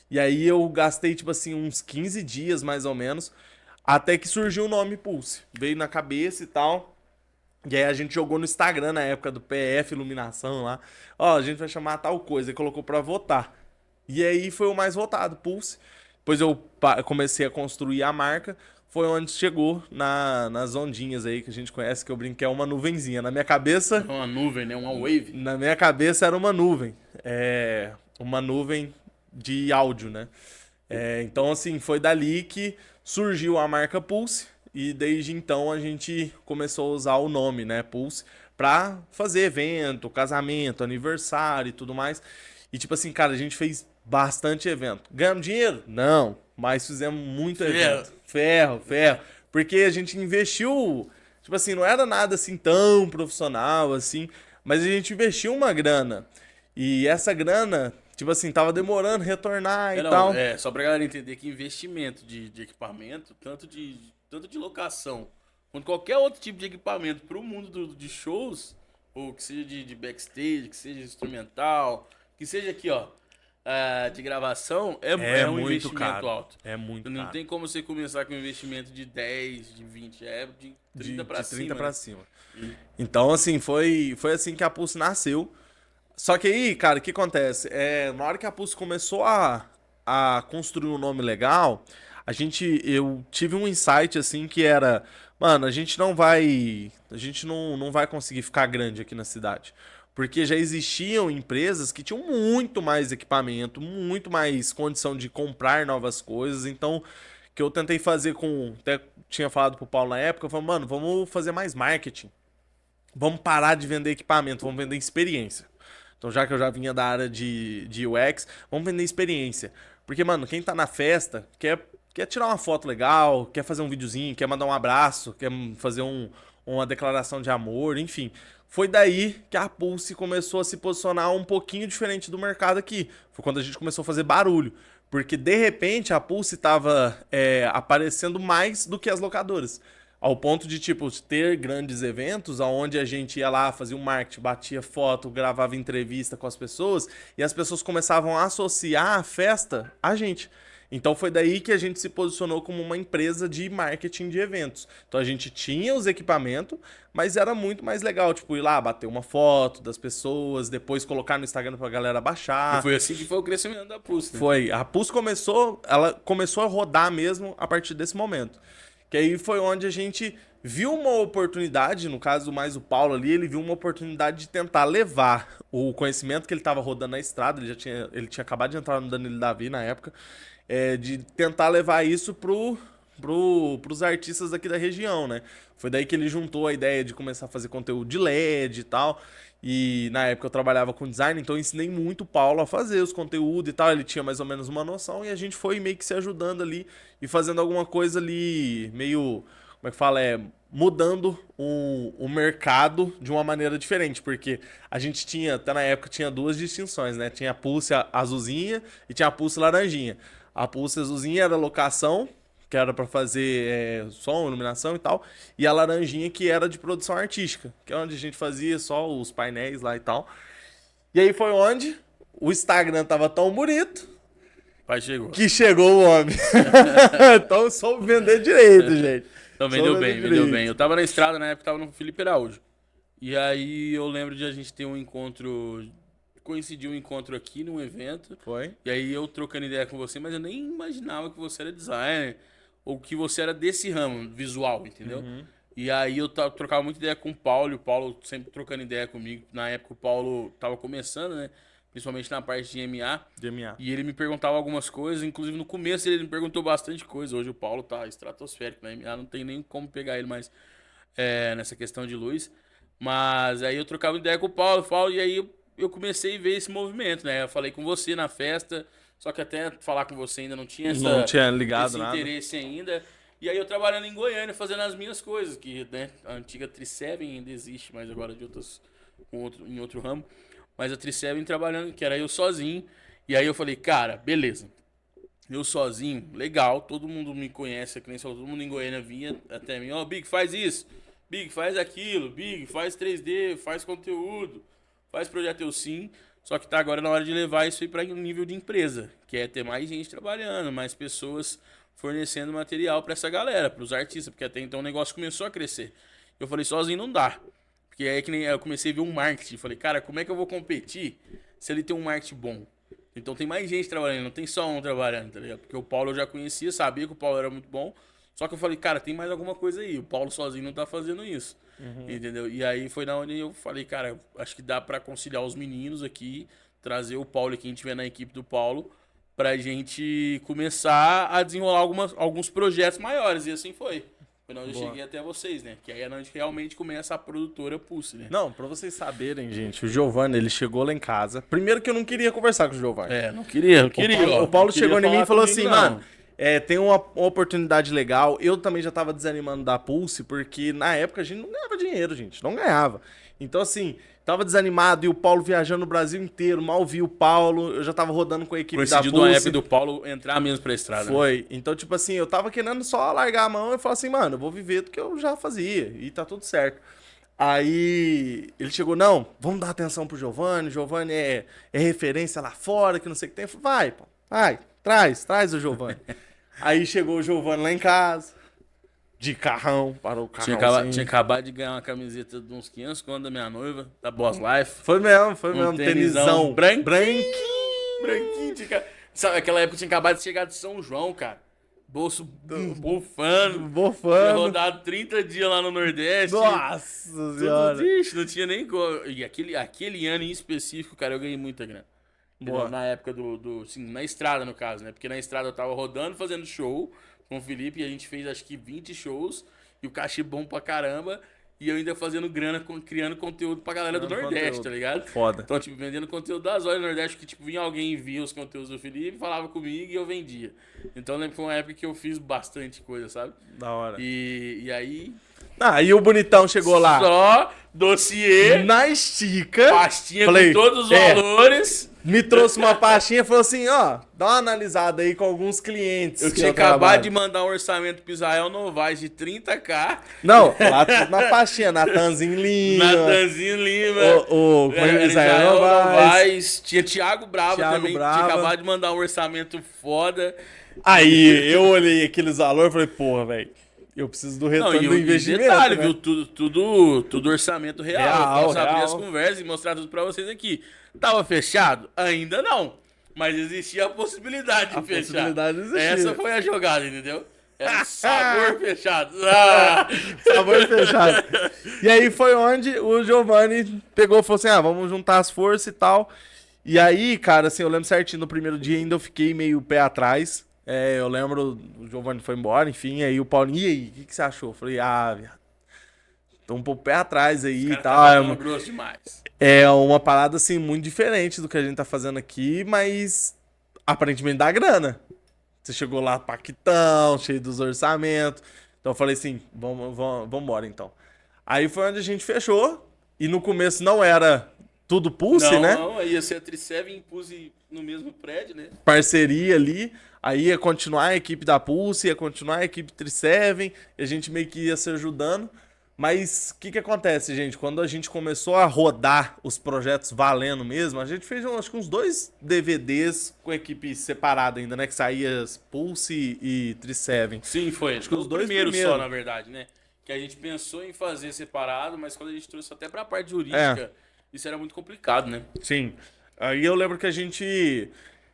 E aí eu gastei, tipo assim, uns 15 dias, mais ou menos, até que surgiu o nome Pulse. Veio na cabeça e tal. E aí a gente jogou no Instagram na época do PF Iluminação lá. Ó, a gente vai chamar tal coisa. E colocou pra votar. E aí foi o mais votado, Pulse. Depois eu comecei a construir a marca. Foi onde chegou nas ondinhas aí que a gente conhece, que eu brinco que é uma nuvenzinha. Na minha cabeça... É uma nuvem, né? Uma wave. Na minha cabeça era uma nuvem. Uma nuvem de áudio, né? Então, assim, foi dali que surgiu a marca Pulse. E desde então a gente começou a usar o nome, né, Pulse, pra fazer evento, casamento, aniversário e tudo mais. E tipo assim, cara, a gente fez bastante evento. Ganhamos dinheiro? Não, mas fizemos muito evento. Ferro. Porque a gente investiu, tipo assim, não era nada assim tão profissional assim, mas a gente investiu uma grana. E essa grana, tipo assim, tava demorando retornar e tal. Só pra galera entender que investimento de equipamento, tanto de locação, quanto qualquer outro tipo de equipamento pro mundo de shows, ou que seja de backstage, que seja instrumental, que seja aqui, ó, de gravação, é um muito investimento caro. alto. É muito Não caro. tem como você começar com um investimento de 10, de 20, de 30 pra de 30 cima. pra né? cima. Então, assim, foi assim que a Pulse nasceu. Só que aí, cara, o que acontece? Na hora que a Pulse começou a construir um nome legal, eu tive um insight, assim, que era... Mano, a gente não vai conseguir ficar grande aqui na cidade. Porque já existiam empresas que tinham muito mais equipamento, muito mais condição de comprar novas coisas. Então, o que eu tentei fazer até tinha falado pro Paulo na época, eu falei, mano, vamos fazer mais marketing. Vamos parar de vender equipamento, vamos vender experiência. Então, já que eu já vinha da área de UX, vamos vender experiência. Porque, mano, quem tá na festa quer tirar uma foto legal, quer fazer um videozinho, quer mandar um abraço, quer fazer uma declaração de amor, enfim. Foi daí que a Pulse começou a se posicionar um pouquinho diferente do mercado aqui. Foi quando a gente começou a fazer barulho. Porque, de repente, a Pulse estava aparecendo mais do que as locadoras. Ao ponto de, tipo, ter grandes eventos onde a gente ia lá, fazia um marketing, batia foto, gravava entrevista com as pessoas e as pessoas começavam a associar a festa a gente. Então foi daí que a gente se posicionou como uma empresa de marketing de eventos. Então a gente tinha os equipamentos, mas era muito mais legal, tipo, ir lá, bater uma foto das pessoas, depois colocar no Instagram pra galera baixar. E foi assim que foi o crescimento da Pulse, né? Foi. A Pulse ela começou a rodar mesmo a partir desse momento. Que aí foi onde a gente viu uma oportunidade, no caso mais o Paulo ali, ele viu uma oportunidade de tentar levar o conhecimento que ele estava rodando na estrada, ele tinha acabado de entrar no Danilo Davi na época, de tentar levar isso pros artistas aqui da região, né? Foi daí que ele juntou a ideia de começar a fazer conteúdo de LED e tal. E na época eu trabalhava com design, então eu ensinei muito o Paulo a fazer os conteúdos e tal. Ele tinha mais ou menos uma noção e a gente foi meio que se ajudando ali e fazendo alguma coisa ali, meio, como é que fala? Mudando o mercado de uma maneira diferente, porque a gente tinha, até na época, tinha duas distinções, né? Tinha a Pulse azulzinha e tinha a Pulse laranjinha. A Pulse azulzinha era locação, que era pra fazer som, iluminação e tal, e a laranjinha que era de produção artística, que é onde a gente fazia só os painéis lá e tal. E aí foi onde o Instagram tava tão bonito Pai chegou. que chegou o homem. Então eu soube vender direito, gente. Então vendeu bem, vendeu bem. Eu tava na estrada na época, tava no Felipe Araújo. E aí eu lembro de a gente ter um encontro, coincidiu um encontro aqui num evento. Foi. E aí eu trocando ideia com você, mas eu nem imaginava que você era designer ou que você era desse ramo visual, entendeu? Uhum. E aí eu trocava muita ideia com o Paulo, e o Paulo sempre trocando ideia comigo. Na época o Paulo tava começando, né? Principalmente na parte de MA. E ele me perguntava algumas coisas, inclusive no começo ele me perguntou bastante coisa. Hoje o Paulo tá estratosférico, na MA não tem nem como pegar ele mais nessa questão de luz. Mas aí eu trocava ideia com o Paulo, e aí eu comecei a ver esse movimento, né? Eu falei com você na festa, só que até falar com você ainda não tinha ligado esse nada. interesse ainda. E aí eu trabalhando em Goiânia, fazendo as minhas coisas, que né, a antiga Tri7 ainda existe, mas agora de em outro ramo. Mas a Tri7 trabalhando, que era eu sozinho. E aí eu falei, cara, beleza. Eu sozinho, legal, todo mundo me conhece, que nem só todo mundo em Goiânia vinha até mim, Big, faz isso, Big, faz aquilo, Big, faz 3D, faz conteúdo, faz projeto eu sim. Só que tá agora na hora de levar isso aí para um nível de empresa, que é ter mais gente trabalhando, mais pessoas fornecendo material para essa galera, para os artistas, porque até então o negócio começou a crescer. Eu falei, sozinho não dá. Porque aí que nem eu comecei a ver um marketing, falei, cara, como é que eu vou competir se ele tem um marketing bom? Então tem mais gente trabalhando, não tem só um trabalhando, tá ligado? Porque o Paulo eu já conhecia, sabia que o Paulo era muito bom, só que eu falei, cara, tem mais alguma coisa aí, o Paulo sozinho não tá fazendo isso. Entendeu? E aí foi na onde eu falei, cara, acho que dá pra conciliar os meninos aqui, trazer o Paulo e quem tiver na equipe do Paulo, pra gente começar a desenrolar alguns projetos maiores. E assim foi. Foi na onde eu cheguei até vocês, né? Que aí é onde realmente começa a produtora Pulse, né? Não, pra vocês saberem, gente, o Giovanni, ele chegou lá em casa. Primeiro que eu não queria conversar com o Giovanni. Não queria. O Paulo chegou em mim e falou assim, não. mano, tem uma oportunidade legal. Eu também já tava desanimando da Pulse, porque na época a gente não ganhava dinheiro, gente. Não ganhava. Então, assim, tava desanimado e o Paulo viajando no Brasil inteiro. Mal vi o Paulo, eu já tava rodando com a equipe da Pulse. Coincidiu do app do Paulo entrar mesmo pra estrada. Foi. Né? Então, tipo assim, eu tava querendo só largar a mão e falar assim, mano, eu vou viver do que eu já fazia. E tá tudo certo. Aí ele chegou, não, vamos dar atenção pro Giovanni. O Giovanni é referência lá fora, que não sei o que tem. Eu falei, vai, pô, vai, traz o Giovanni. Aí chegou o Giovanni lá em casa, de carrão, parou o carrão. Tinha acabado de ganhar uma camiseta de uns 500 conto da minha noiva, da Boss Life. Foi mesmo, tênisão. Branquinho. Sabe, aquela época eu tinha acabado de chegar de São João, cara. Bolso bufando. Tinha rodado 30 dias lá no Nordeste. Nossa senhora. Triste, não tinha nem... E aquele ano em específico, cara, eu ganhei muita grana. Na época assim, na estrada, no caso, né? Porque na estrada eu tava rodando, fazendo show com o Felipe, e a gente fez acho que 20 shows, e o cachê bom pra caramba, e eu ainda fazendo grana, criando conteúdo pra galera do Nordeste, tá ligado? Foda. Então, tipo, vendendo conteúdo das horas do Nordeste, que tipo, vinha alguém e via os conteúdos do Felipe, falava comigo e eu vendia. Então, eu lembro que foi uma época que eu fiz bastante coisa, sabe? Da hora. E aí... Aí o bonitão chegou lá. Só dossiê. Na estica. Pastinha com todos os valores. me trouxe uma pastinha e falou assim, ó, dá uma analisada aí com alguns clientes. Eu que tinha acabado trabalho. de mandar um orçamento pro Israel Novaes de 30k. Não, lá tudo na pastinha, Natanzinho Lima. Natanzinho Lima. O Era Israel Novaes. Tinha Thiago Brava Thiago também, Brava. tinha acabado de mandar um orçamento foda. Aí eu olhei aqueles valores e falei, porra, velho, eu preciso do retorno do investimento. Detalhe, né? viu? Tudo orçamento real. Real, Eu posso abrir real. as conversas e mostrar tudo pra vocês aqui. Tava fechado? Ainda não. Mas existia a possibilidade de A fechar. possibilidade existia. Essa foi a jogada, entendeu? Era sabor fechado. Ah! Sabor fechado. E aí foi onde o Giovanni pegou e falou assim, vamos juntar as forças e tal. E aí, cara, assim, eu lembro certinho, no primeiro dia ainda eu fiquei meio pé atrás. Eu lembro, o Giovanni foi embora, enfim, aí o Paulinho, e aí, o que você achou? Eu falei, viado, tô um pouco pé atrás aí e tal. Tava grosso demais. É uma parada, assim, muito diferente do que a gente tá fazendo aqui, mas aparentemente dá grana. Você chegou lá paquitão, cheio dos orçamentos. Então eu falei assim, vamos embora então. Aí foi onde a gente fechou, e no começo não era tudo Pulse, né? Não, ia ser a Tricev e Impulse no mesmo prédio, né? Parceria ali, aí ia continuar a equipe da Pulse, ia continuar a equipe Triseven, e a gente meio que ia se ajudando. Mas o que acontece, gente? Quando a gente começou a rodar os projetos valendo mesmo, a gente fez acho que uns 2 DVDs com equipe separada ainda, né? Que saía Pulse e Triseven. Sim, foi. Acho que os os dois primeiros primeiros. só, na verdade, né? Que a gente pensou em fazer separado, mas quando a gente trouxe até pra parte jurídica, isso era muito complicado, né? Sim. Aí eu lembro que a gente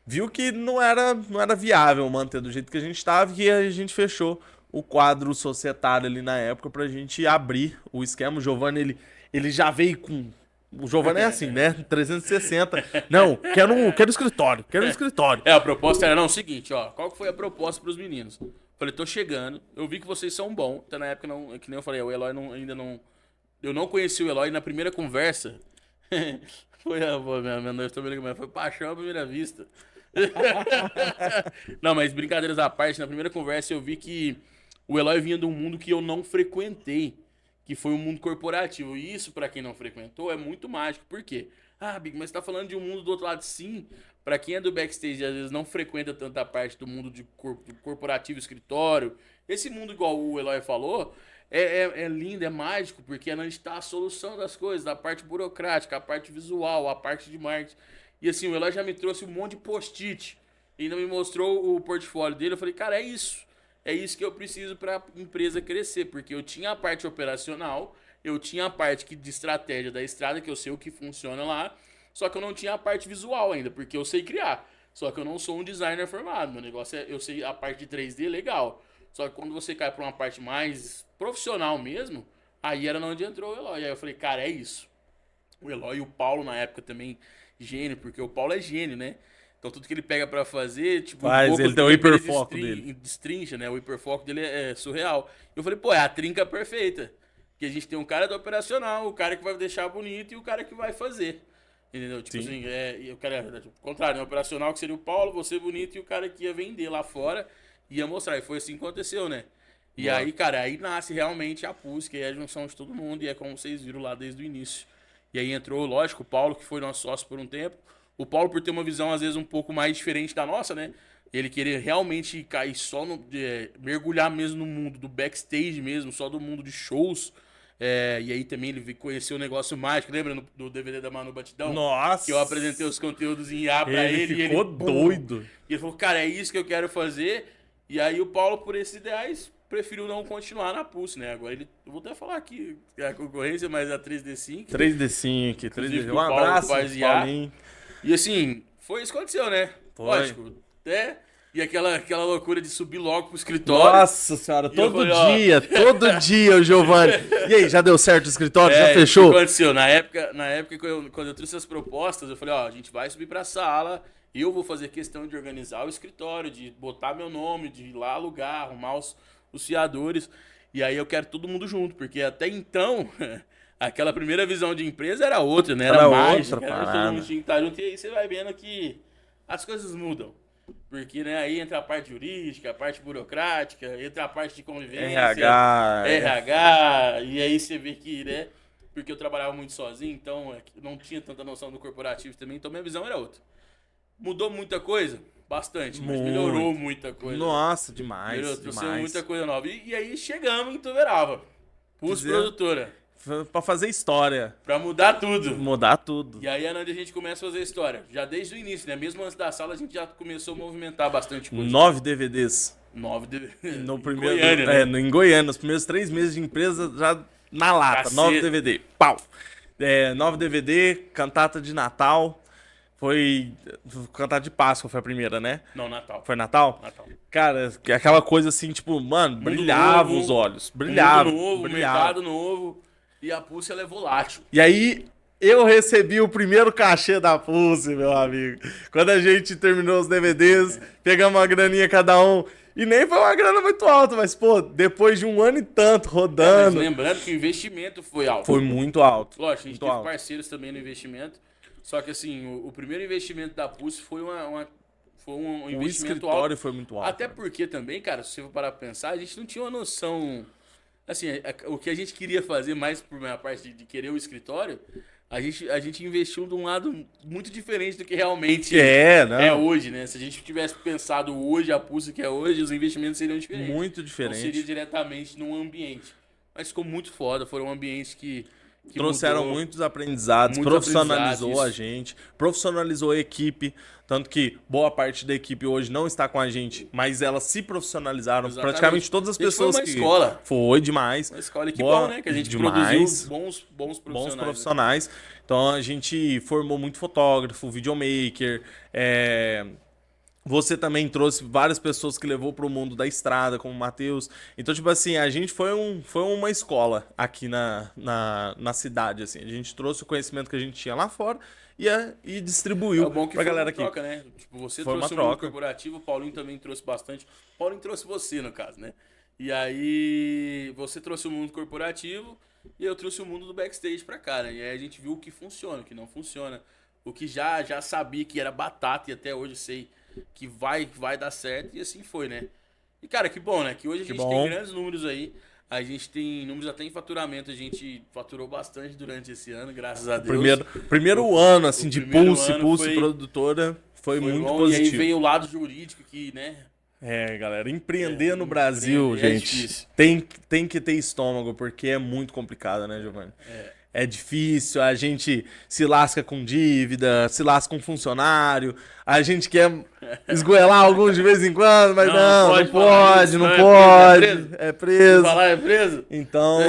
viu que não era viável manter do jeito que a gente estava e a gente fechou o quadro societário ali na época pra gente abrir o esquema. O Giovanni, ele já veio com... O Giovanni é assim, né? 360. Não, quero escritório, quero escritório. A proposta era, não, o seguinte, ó, qual que foi a proposta pros meninos? Falei, tô chegando, eu vi que vocês são bons, até na época, não, que nem eu falei, o Eloy ainda não... Eu não conheci o Eloy na primeira conversa. Minha noiva também foi paixão à primeira vista. Não, mas brincadeiras à parte, na primeira conversa eu vi que o Eloy vinha de um mundo que eu não frequentei, que foi o mundo corporativo. E isso, pra quem não frequentou, é muito mágico. Por quê? Big, mas você tá falando de um mundo do outro lado, sim. Pra quem é do backstage e às vezes não frequenta tanta parte do mundo de corporativo, escritório, esse mundo, igual o Eloy falou, é lindo, é mágico, porque é onde está a solução das coisas, da parte burocrática, a parte visual, a parte de marketing. E assim, o Eloy já me trouxe um monte de post-it e ainda me mostrou o portfólio dele. Eu falei, cara, é isso. É isso que eu preciso para a empresa crescer, porque eu tinha a parte operacional, eu tinha a parte de estratégia da estrada, que eu sei o que funciona lá, só que eu não tinha a parte visual ainda, porque eu sei criar. Só que eu não sou um designer formado, meu negócio eu sei a parte de 3D, legal. Só que quando você cai para uma parte mais profissional mesmo, aí era onde entrou o Eloy. Aí eu falei, cara, é isso. O Eloy e o Paulo na época também, gênio, porque o Paulo é gênio, né? Então tudo que ele pega pra fazer, tipo, Ele tem o hiperfoco dele. Destrincha, né? O hiperfoco dele é surreal. Eu falei, pô, é a trinca perfeita. Que a gente tem um cara do operacional, o cara que vai deixar bonito e o cara que vai fazer. Entendeu? Tipo Sim. assim, o cara, tipo, o contrário, né? O operacional que seria o Paulo, você bonito e o cara que ia vender lá fora ia mostrar. E foi assim que aconteceu, né? E aí, cara, aí nasce realmente a Pulse, que é a junção de todo mundo e é como vocês viram lá desde o início. E aí entrou, lógico, o Paulo, que foi nosso sócio por um tempo. O Paulo, por ter uma visão, às vezes, um pouco mais diferente da nossa, né? Ele querer realmente cair só no... mergulhar mesmo no mundo do backstage mesmo, só do mundo de shows. E aí também ele conheceu o negócio mágico. Lembra do DVD da Manu Batidão? Nossa! Que eu apresentei os conteúdos em IA pra ele. Ele ficou doido. E ele falou, cara, é isso que eu quero fazer. E aí o Paulo, por esses ideais, preferiu não continuar na Pulse, né? Agora ele... Eu vou até falar aqui a concorrência, mas a 3D5. 3D5, 3D5. Um Paulo abraço, faz IA. Paulinho. E assim, foi isso que aconteceu, né? Foi. Lógico. E aquela loucura de subir logo pro escritório. Nossa senhora, E eu todo falei, todo dia o Giovanni. E aí, já deu certo o escritório? Já O que fechou? aconteceu? Na época quando eu trouxe as propostas, eu falei, ó, a gente vai subir pra sala, eu vou fazer questão de organizar o escritório, de botar meu nome, de ir lá alugar, arrumar os fiadores. E aí eu quero todo mundo junto, porque até então... Aquela primeira visão de empresa era outra, né? Era mágica, todo mundo tinha que estar junto. E aí você vai vendo que as coisas mudam. Porque, né, aí entra a parte jurídica, a parte burocrática, entra a parte de convivência, RH. RH, e aí você vê que, né, porque eu trabalhava muito sozinho, então não tinha tanta noção do corporativo também, então minha visão era outra. Mudou muita coisa? Bastante, mas melhorou muita coisa. Nossa, demais. Melhorou, trouxe demais. muita coisa nova. E aí chegamos em Tuverava. Pulse Produtora. Pra fazer história. Pra mudar tudo. Mudar tudo. E aí é onde a gente começa a fazer história. Já desde o início, né? Mesmo antes da sala, a gente já começou a movimentar bastante coisa. 9 DVDs. 9 DVDs. No primeiro, Em Goiânia, né? em Goiânia, nos primeiros 3 meses de empresa, já na lata. Cacete. 9 DVD. Pau! 9 DVD, cantata de Natal. Foi. Cantata de Páscoa foi a primeira, né? Não, Natal. Foi Natal? Natal. Cara, aquela coisa assim, tipo, mano, brilhava novo, os olhos. Brilhava. Mundo novo, brilhava. mercado novo. E a Pulse, ela é volátil. E aí, eu recebi o primeiro cachê da Pulse, meu amigo. Quando a gente terminou os DVDs, pegamos uma graninha cada um. E nem foi uma grana muito alta, mas, pô, depois de um ano e tanto Mas rodando. lembrando que o investimento foi alto. Foi muito alto. Lógico, a gente muito teve alto. parceiros também no investimento. Só que assim, o primeiro investimento da Pulse foi um O investimento escritório alto. foi muito alto. Até porque também, cara, se você for parar pra pensar, a gente não tinha uma noção. Assim, o que a gente queria fazer mais por minha parte de querer o escritório, a gente investiu de um lado muito diferente do que realmente não. é hoje, né? Se a gente tivesse pensado hoje, a Pulse que é hoje, os investimentos seriam diferentes. Muito Não diferente. seria diretamente num ambiente. Mas ficou muito foda, foram ambientes que Trouxeram mudou. muitos aprendizados, Muitos profissionalizou aprendizados, a gente, profissionalizou a equipe, tanto que boa parte da equipe hoje não está com a gente, mas elas se profissionalizaram. Exatamente. Praticamente todas as A gente foi pessoas uma que... escola. Foi demais. Uma escola, que Boa, bom, né? Que a gente demais. produziu bons profissionais. Bons né? profissionais. Então a gente formou muito fotógrafo, videomaker, você também trouxe várias pessoas que levou para o mundo da estrada, como o Matheus. Então, tipo assim, a gente foi uma escola aqui na cidade, assim. A gente trouxe o conhecimento que a gente tinha lá fora e distribuiu É bom que pra foi galera uma troca, aqui. né? Tipo, você Foi uma trouxe o mundo troca. corporativo, o Paulinho também trouxe bastante. O Paulinho trouxe você, no caso, né? E aí, você trouxe o mundo corporativo e eu trouxe o mundo do backstage pra cá, né? E aí a gente viu o que funciona, o que não funciona. O que já sabia que era batata e até hoje sei que vai dar certo, e assim foi, né? E, cara, que bom, né? Que hoje a gente tem grandes números aí. A gente tem números até em faturamento. A gente faturou bastante durante esse ano, graças a Deus. Primeiro ano, assim, de primeiro Pulse ano foi produtora, foi muito bom. positivo. E aí veio o lado jurídico que, né? Galera, empreender no Brasil, empreender é gente, difícil. tem que ter estômago, porque é muito complicado, né, Giovanni? É difícil, a gente se lasca com dívida, se lasca com funcionário, a gente quer esgoelar alguns de vez em quando, mas não pode, é preso. Falar é preso? Então,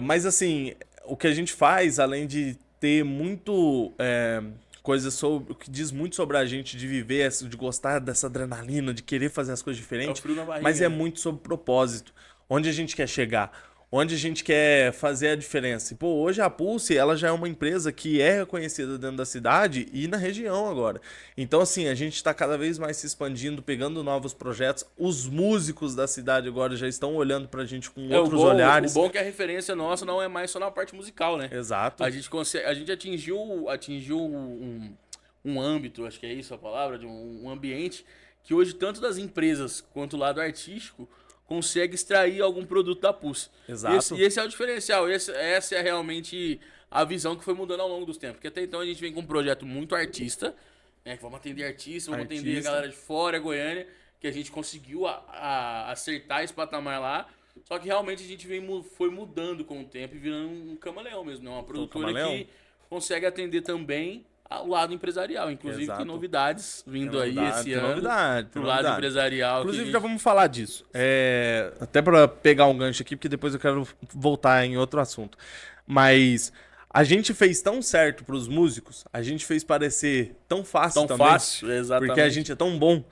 mas assim, o que a gente faz, além de ter muito coisas sobre, o que diz muito sobre a gente de viver, de gostar dessa adrenalina, de querer fazer as coisas diferentes, frio na barriga, mas é né? muito sobre propósito, onde a gente quer chegar, onde a gente quer fazer a diferença. E, pô, hoje a Pulse, ela já é uma empresa que é reconhecida dentro da cidade e na região agora. Então, assim, a gente está cada vez mais se expandindo, pegando novos projetos. Os músicos da cidade agora já estão olhando pra gente com outros olhares. O bom é que a referência nossa não é mais só na parte musical, né? Exato. A gente atingiu um âmbito, acho que é isso a palavra, de um ambiente que hoje tanto das empresas quanto o lado artístico consegue extrair algum produto da Pulse. Exato. E esse é o diferencial, essa é realmente a visão que foi mudando ao longo dos tempos. Porque até então a gente vem com um projeto muito artista, né? Que vamos atender artistas, vamos atender a galera de fora, Goiânia, que a gente conseguiu acertar esse patamar lá. Só que realmente a gente foi mudando com o tempo e virando um camaleão mesmo, né? Uma produtora que consegue atender também ao lado empresarial. Inclusive tem novidades vindo aí esse ano pro lado empresarial. Inclusive já vamos falar disso. Até para pegar um gancho aqui, porque depois eu quero voltar em outro assunto. Mas a gente fez tão certo pros músicos, a gente fez parecer tão fácil também. Tão fácil, exatamente. Porque a gente é tão bom.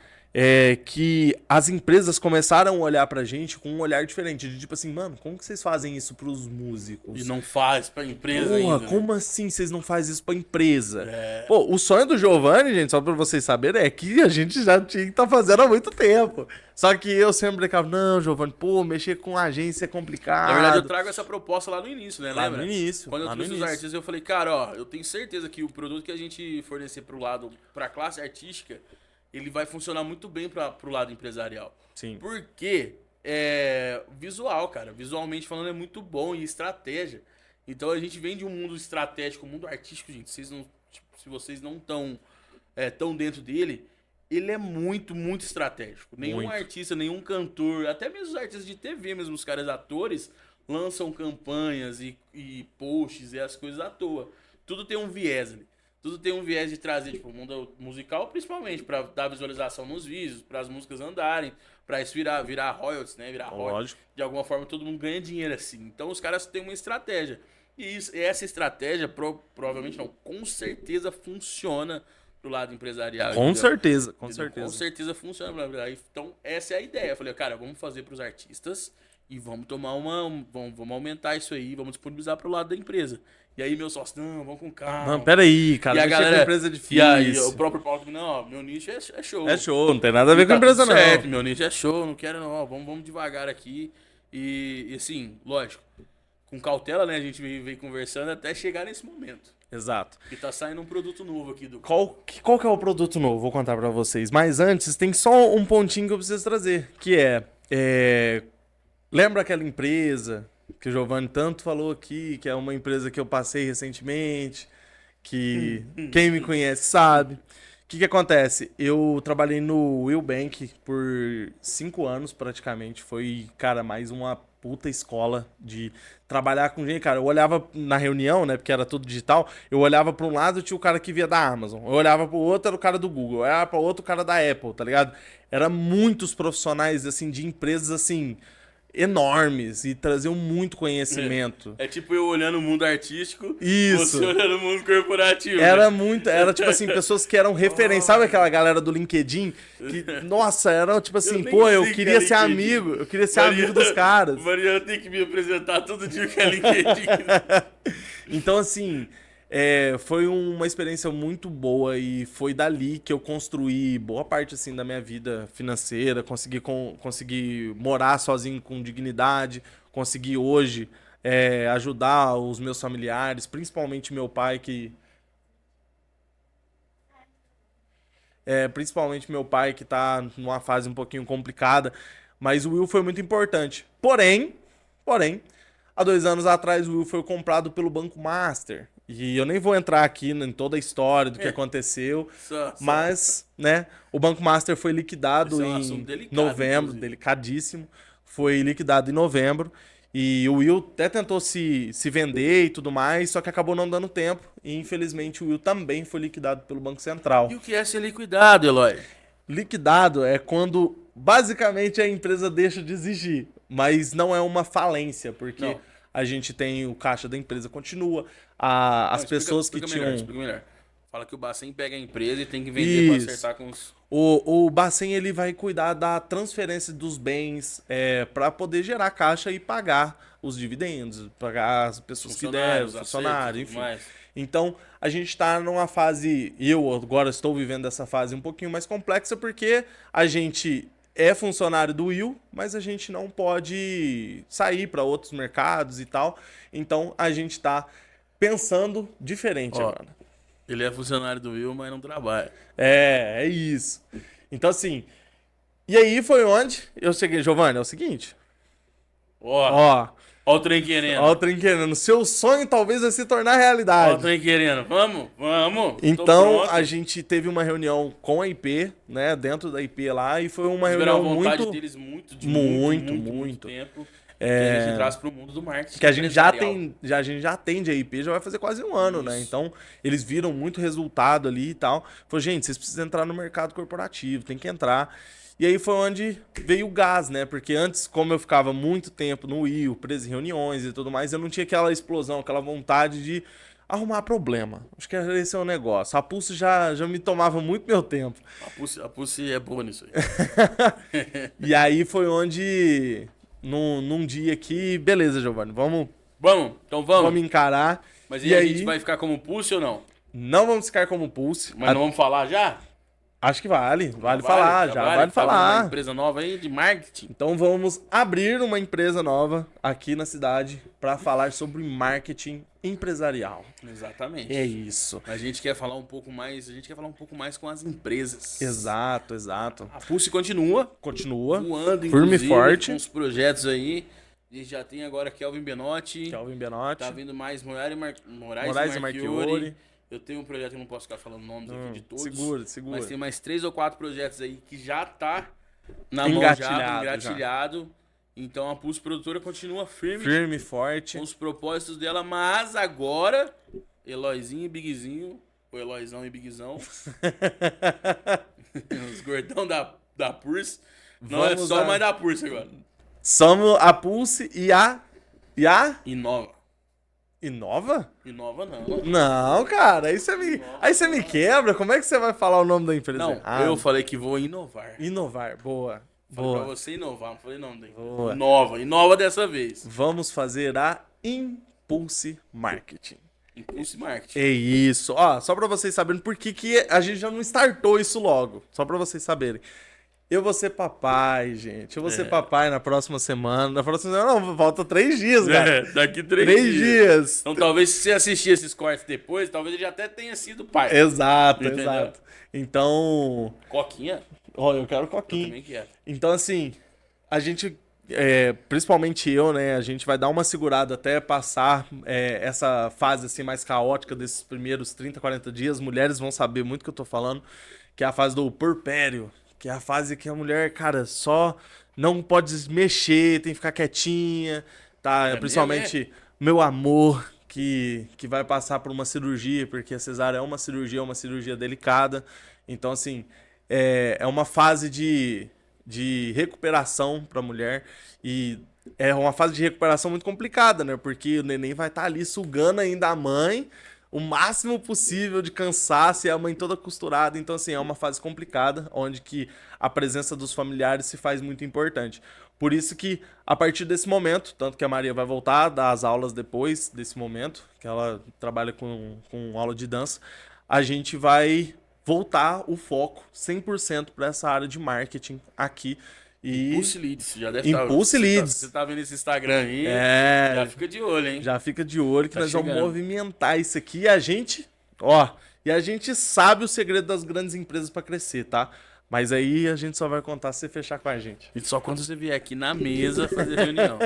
Que as empresas começaram a olhar pra gente com um olhar diferente. De tipo assim, mano, como que vocês fazem isso pros músicos? E não faz pra empresa ainda. Né? Como assim vocês não fazem isso pra empresa? Pô, o sonho do Giovanni, gente, só pra vocês saberem, é que a gente já tinha que estar fazendo há muito tempo. Só que eu sempre brincava, não, Giovanni, pô, mexer com agência é complicado. Na verdade, eu trago essa proposta lá no início, né? Lá Lembra? no início. Quando eu trouxe os artistas, eu falei, cara, ó, eu tenho certeza que o produto que a gente fornecer pra classe artística, ele vai funcionar muito bem pro lado empresarial. Sim. Porque visual, cara. Visualmente falando é muito bom e estratégia. Então a gente vem de um mundo estratégico, um mundo artístico, gente. Vocês não, tipo, se vocês não estão tão dentro dele, ele é muito, muito estratégico. Nenhum Muito. artista, nenhum cantor, até mesmo os artistas de TV, mesmo os caras atores, lançam campanhas e posts e as coisas à toa. Tudo tem um viés ali. Tudo tem um viés de trazer, tipo, o mundo musical, principalmente, pra dar visualização nos vídeos, para as músicas andarem, pra isso virar royalties, né? Virar royalties. Lógico. De alguma forma, todo mundo ganha dinheiro assim. Então, os caras têm uma estratégia. E essa estratégia, provavelmente não, com certeza funciona pro lado empresarial. Com entendeu? certeza, com Entendeu? certeza. Com certeza funciona. Blá, blá, blá. Então, essa é a ideia. Eu falei, cara, vamos fazer pros artistas e vamos tomar vamos aumentar isso aí, vamos disponibilizar pro lado da empresa. E aí, meu sócio, não, vamos com calma. Não, peraí, cara. E a mexer com galera, empresa é difícil. e aí, o próprio Paulo, não, ó, meu nicho é show. É show, não tem nada a ver com Tá a empresa, tudo não. certo, meu nicho é show, não quero não, ó, vamos devagar aqui. E assim, lógico, com cautela, né, a gente veio conversando até chegar nesse momento. Exato. E tá saindo um produto novo aqui do... Qual que é o produto novo? Vou contar pra vocês. Mas antes, tem só um pontinho que eu preciso trazer, que lembra aquela empresa que o Giovanni tanto falou aqui, que é uma empresa que eu passei recentemente, que quem me conhece sabe. O que acontece? Eu trabalhei no Will Bank por 5 anos praticamente. Foi, cara, mais uma puta escola de trabalhar com gente. Cara, eu olhava na reunião, né, porque era tudo digital, eu olhava pra um lado, tinha o cara que via da Amazon. Eu olhava pro outro, era o cara do Google. Eu olhava pra outro, o cara da Apple, tá ligado? Era muitos profissionais, assim, de empresas, assim, enormes e traziam muito conhecimento. É tipo eu olhando o mundo artístico, Isso. você olhando o mundo corporativo. Era né? muito, era tipo assim, pessoas que eram referência. Sabe aquela galera do LinkedIn? Que, nossa, era tipo assim, nem pô, eu sei queria que é ser LinkedIn. amigo, eu queria ser amigo dos caras. Mariana tem que me apresentar todo dia que é LinkedIn. Então, assim, foi uma experiência muito boa e foi dali que eu construí boa parte, assim, da minha vida financeira, consegui morar sozinho com dignidade, consegui hoje ajudar os meus familiares, principalmente meu pai, principalmente meu pai que tá numa fase um pouquinho complicada, mas o Will foi muito importante. Porém, há 2 anos atrás o Will foi comprado pelo Banco Master. E eu nem vou entrar aqui em toda a história do que aconteceu, mas, né, o Banco Master foi liquidado Esse é um em assunto delicado, novembro, inclusive. delicadíssimo. Foi liquidado em novembro. E o Will até tentou se vender e tudo mais, só que acabou não dando tempo. E infelizmente o Will também foi liquidado pelo Banco Central. E o que é ser liquidado, Eloy? Liquidado é quando basicamente a empresa deixa de exigir, mas não é uma falência, porque Não. a gente tem o caixa da empresa continua, as Não, pessoas que explica tinham... melhor, explica melhor. Fala que o Bacen pega a empresa e tem que vender pra Isso. acertar com os... O Bacen ele vai cuidar da transferência dos bens para poder gerar caixa e pagar os dividendos, pagar as pessoas que devem, Funcionários, funcionários, acertos e enfim. tudo mais. Então, a gente está numa fase, eu agora estou vivendo essa fase um pouquinho mais complexa, porque a gente é funcionário do Will, mas a gente não pode sair para outros mercados e tal. Então, a gente está pensando diferente Ó, agora. Ele é funcionário do Will, mas não trabalha. É isso. Então, assim, e aí foi onde eu cheguei, Giovanni, é o seguinte, Ó ó o trem querendo. o trem querendo, seu sonho talvez vai se tornar Ó o realidade. trem querendo. Vamos. Tô Então, pronto. a gente teve uma reunião com a IP, né, dentro da IP lá, e foi uma Eles viram a reunião vontade muito... deles muito muito. tempo. Que a gente traz pro mundo do marketing. Que a gente já empresarial. tem, a gente já atende a IP, já vai fazer quase 1 ano, né? Isso. Então, eles viram muito resultado ali e tal. Falou, gente, vocês precisam entrar no mercado corporativo, tem que entrar. E aí foi onde veio o gás, né? Porque antes, como eu ficava muito tempo no Will, preso em reuniões e tudo mais, eu não tinha aquela explosão, aquela vontade de arrumar problema. Acho que esse é o negócio. A Pulse já me tomava muito meu tempo. A Pulse é boa nisso aí. E aí foi onde, num dia que, beleza, Giovanni, vamos Vamos. encarar. Mas E e a aí- gente vai ficar como Pulse ou não? Não vamos ficar como Pulse. Mas não vamos falar já? Acho que vale Já falar, já vale Tá uma falar. empresa nova aí de marketing. Então vamos abrir uma empresa nova aqui na cidade para falar sobre marketing empresarial. Exatamente. É isso. A gente quer falar um pouco mais, com as empresas. Exato. A Pulse continua Continua. voando, Firme e inclusive, forte. com os projetos aí. A gente já tem agora Kelvin Benotti. Kelvin Benotti. Tá vindo mais Moraes Moraes e Marchiori. Eu tenho um projeto que eu não posso ficar falando nomes aqui de todos. Segura. Mas tem mais 3 ou 4 projetos aí que já tá na mão já, engatilhado. Então a Pulse Produtora continua firme. Forte. Com os propósitos dela, mas agora, Eloizinho e Bigzinho, ou Eloizão e Bigzão, os gordão da Pulse, não é só mais da Pulse agora. Somos a Pulse e a Inova. Inova? Inova não. Não, cara, aí você me quebra. Como é que você vai falar o nome da empresa? Não, eu falei que vou inovar. Inovar, boa. Falei pra você inovar, não falei não. Boa. Inova dessa vez. Vamos fazer a Impulse Marketing. Impulse Marketing. É isso. Ó, só pra vocês saberem por que a gente já não startou isso logo. Só pra vocês saberem. Eu vou ser papai, gente. Eu vou ser papai na próxima semana. Na próxima semana, não, falta 3 dias, cara. Daqui 3 dias. Então talvez se você assistir esses cortes depois, talvez ele já até tenha sido pai. Exato. Então... Coquinha? Ó, eu quero Eu coquinha. também quero. Então, assim, a gente, principalmente eu, né, a gente vai dar uma segurada até passar essa fase assim mais caótica desses primeiros 30, 40 dias. Mulheres vão saber muito o que eu tô falando, que é a fase do puerpério, que é a fase que a mulher, cara, só não pode mexer, tem que ficar quietinha, tá? Principalmente meu amor, que vai passar por uma cirurgia, porque a cesárea é uma cirurgia delicada. Então, assim, é uma fase de recuperação para a mulher e é uma fase de recuperação muito complicada, né? Porque o neném vai estar ali sugando ainda a mãe o máximo possível de cansaço e a mãe toda costurada. Então, assim, é uma fase complicada, onde que a presença dos familiares se faz muito importante. Por isso que, a partir desse momento, tanto que a Maria vai voltar a dar as aulas depois desse momento, que ela trabalha com aula de dança, a gente vai voltar o foco 100% para essa área de marketing aqui. E Impulse Leads, já deve Impulse Leads. Você tá vendo esse Instagram aí, já fica de olho, hein? Já fica de olho que Tá nós chegando. vamos movimentar isso aqui e a gente sabe o segredo das grandes empresas para crescer, tá? Mas aí a gente só vai contar se você fechar com a gente. E só quando você vier aqui na mesa fazer reunião.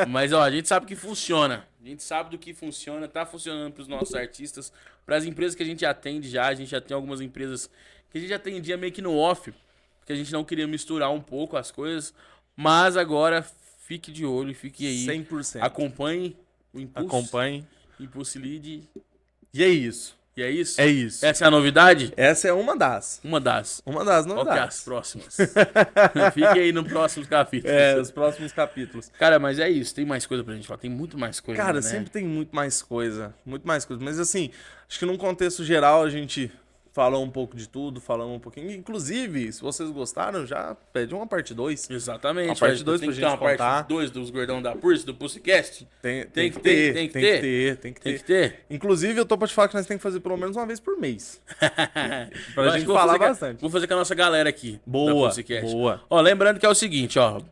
Mas, ó, a gente sabe que funciona. A gente sabe do que funciona, tá funcionando pros nossos artistas, pras empresas que a gente atende já. A gente já tem algumas empresas que a gente atendia meio que no off, porque a gente não queria misturar um pouco as coisas. Mas agora, fique de olho, fique aí. 100%. Acompanhe o Impulse. Acompanhe. Impulse Lead. E é isso. E é isso? É isso. Essa é a novidade? Essa é uma das. Uma das. Uma das Qual que é as novidades. próximas? Fique aí no próximo capítulo. Os próximos capítulos. Cara, mas é isso. Tem mais coisa pra gente falar. Tem muito mais coisa. Cara, né? sempre tem muito mais coisa. Muito mais coisa. Mas assim, acho que num contexto geral a gente falou um pouco de tudo, falamos um pouquinho. Inclusive, se vocês gostaram, já pede uma parte 2. Exatamente. Uma parte 2 pra gente uma contar. parte 2 dos gordão da Pulse, do Pussycast. Tem que ter. Tem que ter. Inclusive, eu tô pra te falar que nós temos que fazer pelo menos uma vez por mês. Pra gente falar bastante. Vou fazer com a nossa galera aqui. Boa, da Pussycast. boa. Ó, lembrando que é o seguinte, ó.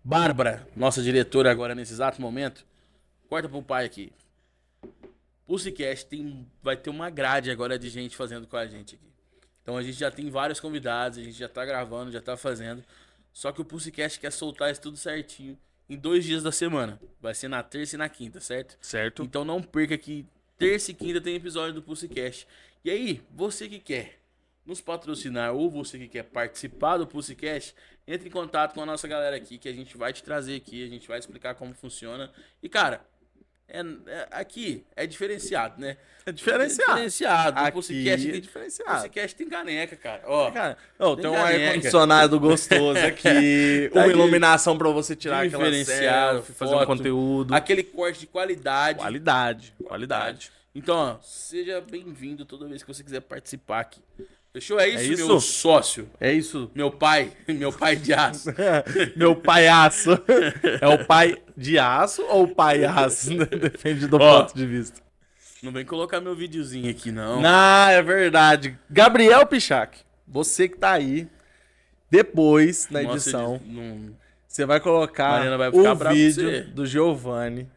Bárbara, nossa diretora agora nesse exato momento. Corta pro pai aqui. Pussycast vai ter uma grade agora de gente fazendo com a gente aqui. Então a gente já tem vários convidados, a gente já tá gravando, já tá fazendo. Só que o Pussycast quer soltar isso tudo certinho em 2 dias da semana. Vai ser na terça e na quinta, certo? Certo. Então não perca que terça e quinta tem episódio do Pussycast. E aí, você que quer nos patrocinar ou você que quer participar do Pussycast, entre em contato com a nossa galera aqui, que a gente vai te trazer aqui, a gente vai explicar como funciona. E cara, aqui é diferenciado, né? É diferenciado. É diferenciado. Aqui O Pussycast é diferenciado. Pussycast tem caneca, cara. Ó, Cara, tem um caneca. ar-condicionado gostoso aqui, Tá uma aqui. iluminação pra você tirar aquela Diferenciado, selfie, fazer um foto. conteúdo. aquele corte de qualidade. Qualidade. Então, ó, seja bem-vindo toda vez que você quiser participar aqui. Fechou? É isso, isso? meu sócio. É isso. Meu pai de aço. Meu paiaço. É o pai de aço ou o paiaço? Depende do Ó. ponto de vista. Não vem colocar meu videozinho aqui, não. Não, é verdade. Gabriel Pichak, você que tá aí, depois, na Nossa, edição, não- você vai colocar Mariana vai ficar o brava com você. vídeo do Giovanni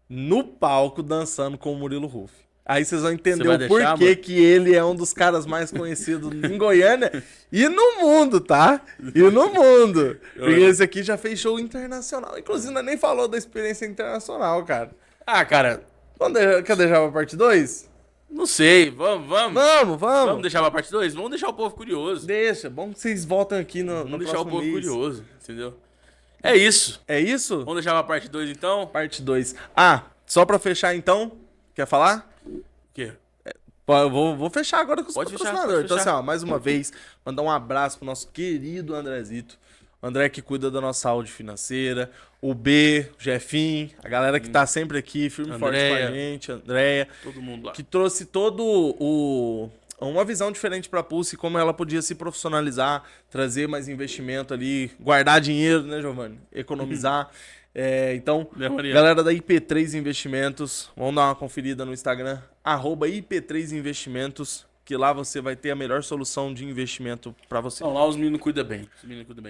no palco dançando com o Murilo Ruff. Aí vocês vão entender Você vai o deixar, porquê mano? que ele é um dos caras mais conhecidos em Goiânia e no mundo, tá? E no mundo. Porque esse aqui já fez show internacional. Inclusive, nós nem falou da experiência internacional, cara. Ah, cara, Quer deixar pra parte 2? não sei. Vamos. Vamos. Vamos deixar pra parte 2? Vamos deixar o povo curioso. Deixa, bom que vocês voltam aqui no Vamos deixar o próximo povo mês. curioso, entendeu? É isso. É isso? Vamos deixar pra parte 2 então? Parte 2. Ah, só pra fechar então, quer falar? O quê? Pô, eu vou fechar agora com os Pode fechar, patrocinadores. pode Então, fechar. assim, ó, mais uma vez, mandar um abraço pro nosso querido Andrezito. O André que cuida da nossa saúde financeira. O B, o Jefinho, a galera que tá sempre aqui, firme e forte com Andréia. a gente. Andréia. Todo mundo lá. Que trouxe uma visão diferente pra Pulse, como ela podia se profissionalizar, trazer mais investimento ali, guardar dinheiro, né, Giovanni? Economizar. Então, Né, Maria? galera da IP3 Investimentos, vamos dar uma conferida no Instagram, @IP3 Investimentos, que lá você vai ter a melhor solução de investimento pra você. Não, lá os meninos cuidam bem.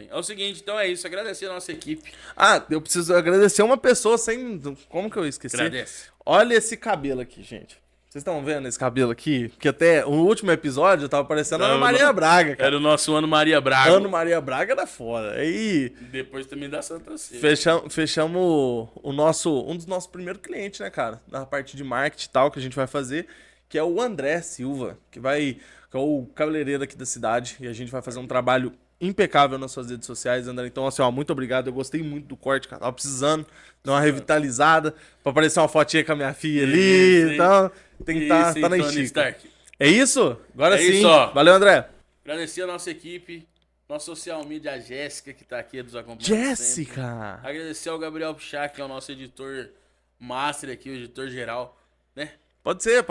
É o seguinte, então é isso. Agradecer a nossa equipe. Ah, eu preciso agradecer uma pessoa sem... Como que eu esqueci? Agradece. Olha esse cabelo aqui, gente. Vocês estão vendo esse cabelo aqui? Porque até o último episódio tava parecendo a Ana Maria Braga, cara. Era o nosso Ano Maria Braga. Ana Maria Braga era foda. Aí Depois também da Santa Ceia. fechamos um dos nossos primeiros clientes, né, cara? Na parte de marketing e tal que a gente vai fazer, que é o André Silva, que é o cabeleireiro aqui da cidade. E a gente vai fazer um trabalho impecável nas suas redes sociais, André. Então, assim, ó, muito obrigado. Eu gostei muito do corte, cara. Tava precisando dar uma revitalizada pra aparecer uma fotinha com a minha filha ali. Isso, Então, tem que estar Isso, na Tony estica. Stark. É isso? Agora É sim. isso, ó. Valeu, André. Agradecer a nossa equipe, nossa social media, a Jéssica, que tá aqui nos acompanhando. sempre. Jéssica. Agradecer ao Gabriel Pichá, que é o nosso editor master aqui, o editor geral, né? Pode ser.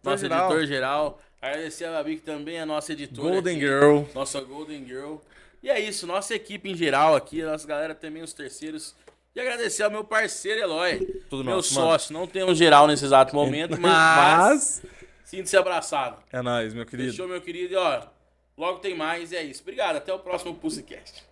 Nosso geral. editor geral. Agradecer a Babi, que também é nossa editora. Golden aqui, Girl. Nossa Golden Girl. E é isso, nossa equipe em geral aqui, a nossa galera também, os terceiros. E agradecer ao meu parceiro Eloy, Tudo meu nosso, mano. sócio. Não tem um geral nesse exato momento, mas sinta-se abraçado. É nóis, meu querido. Fechou, meu querido? E ó, logo tem mais e é isso. Obrigado, até o próximo PulseCast.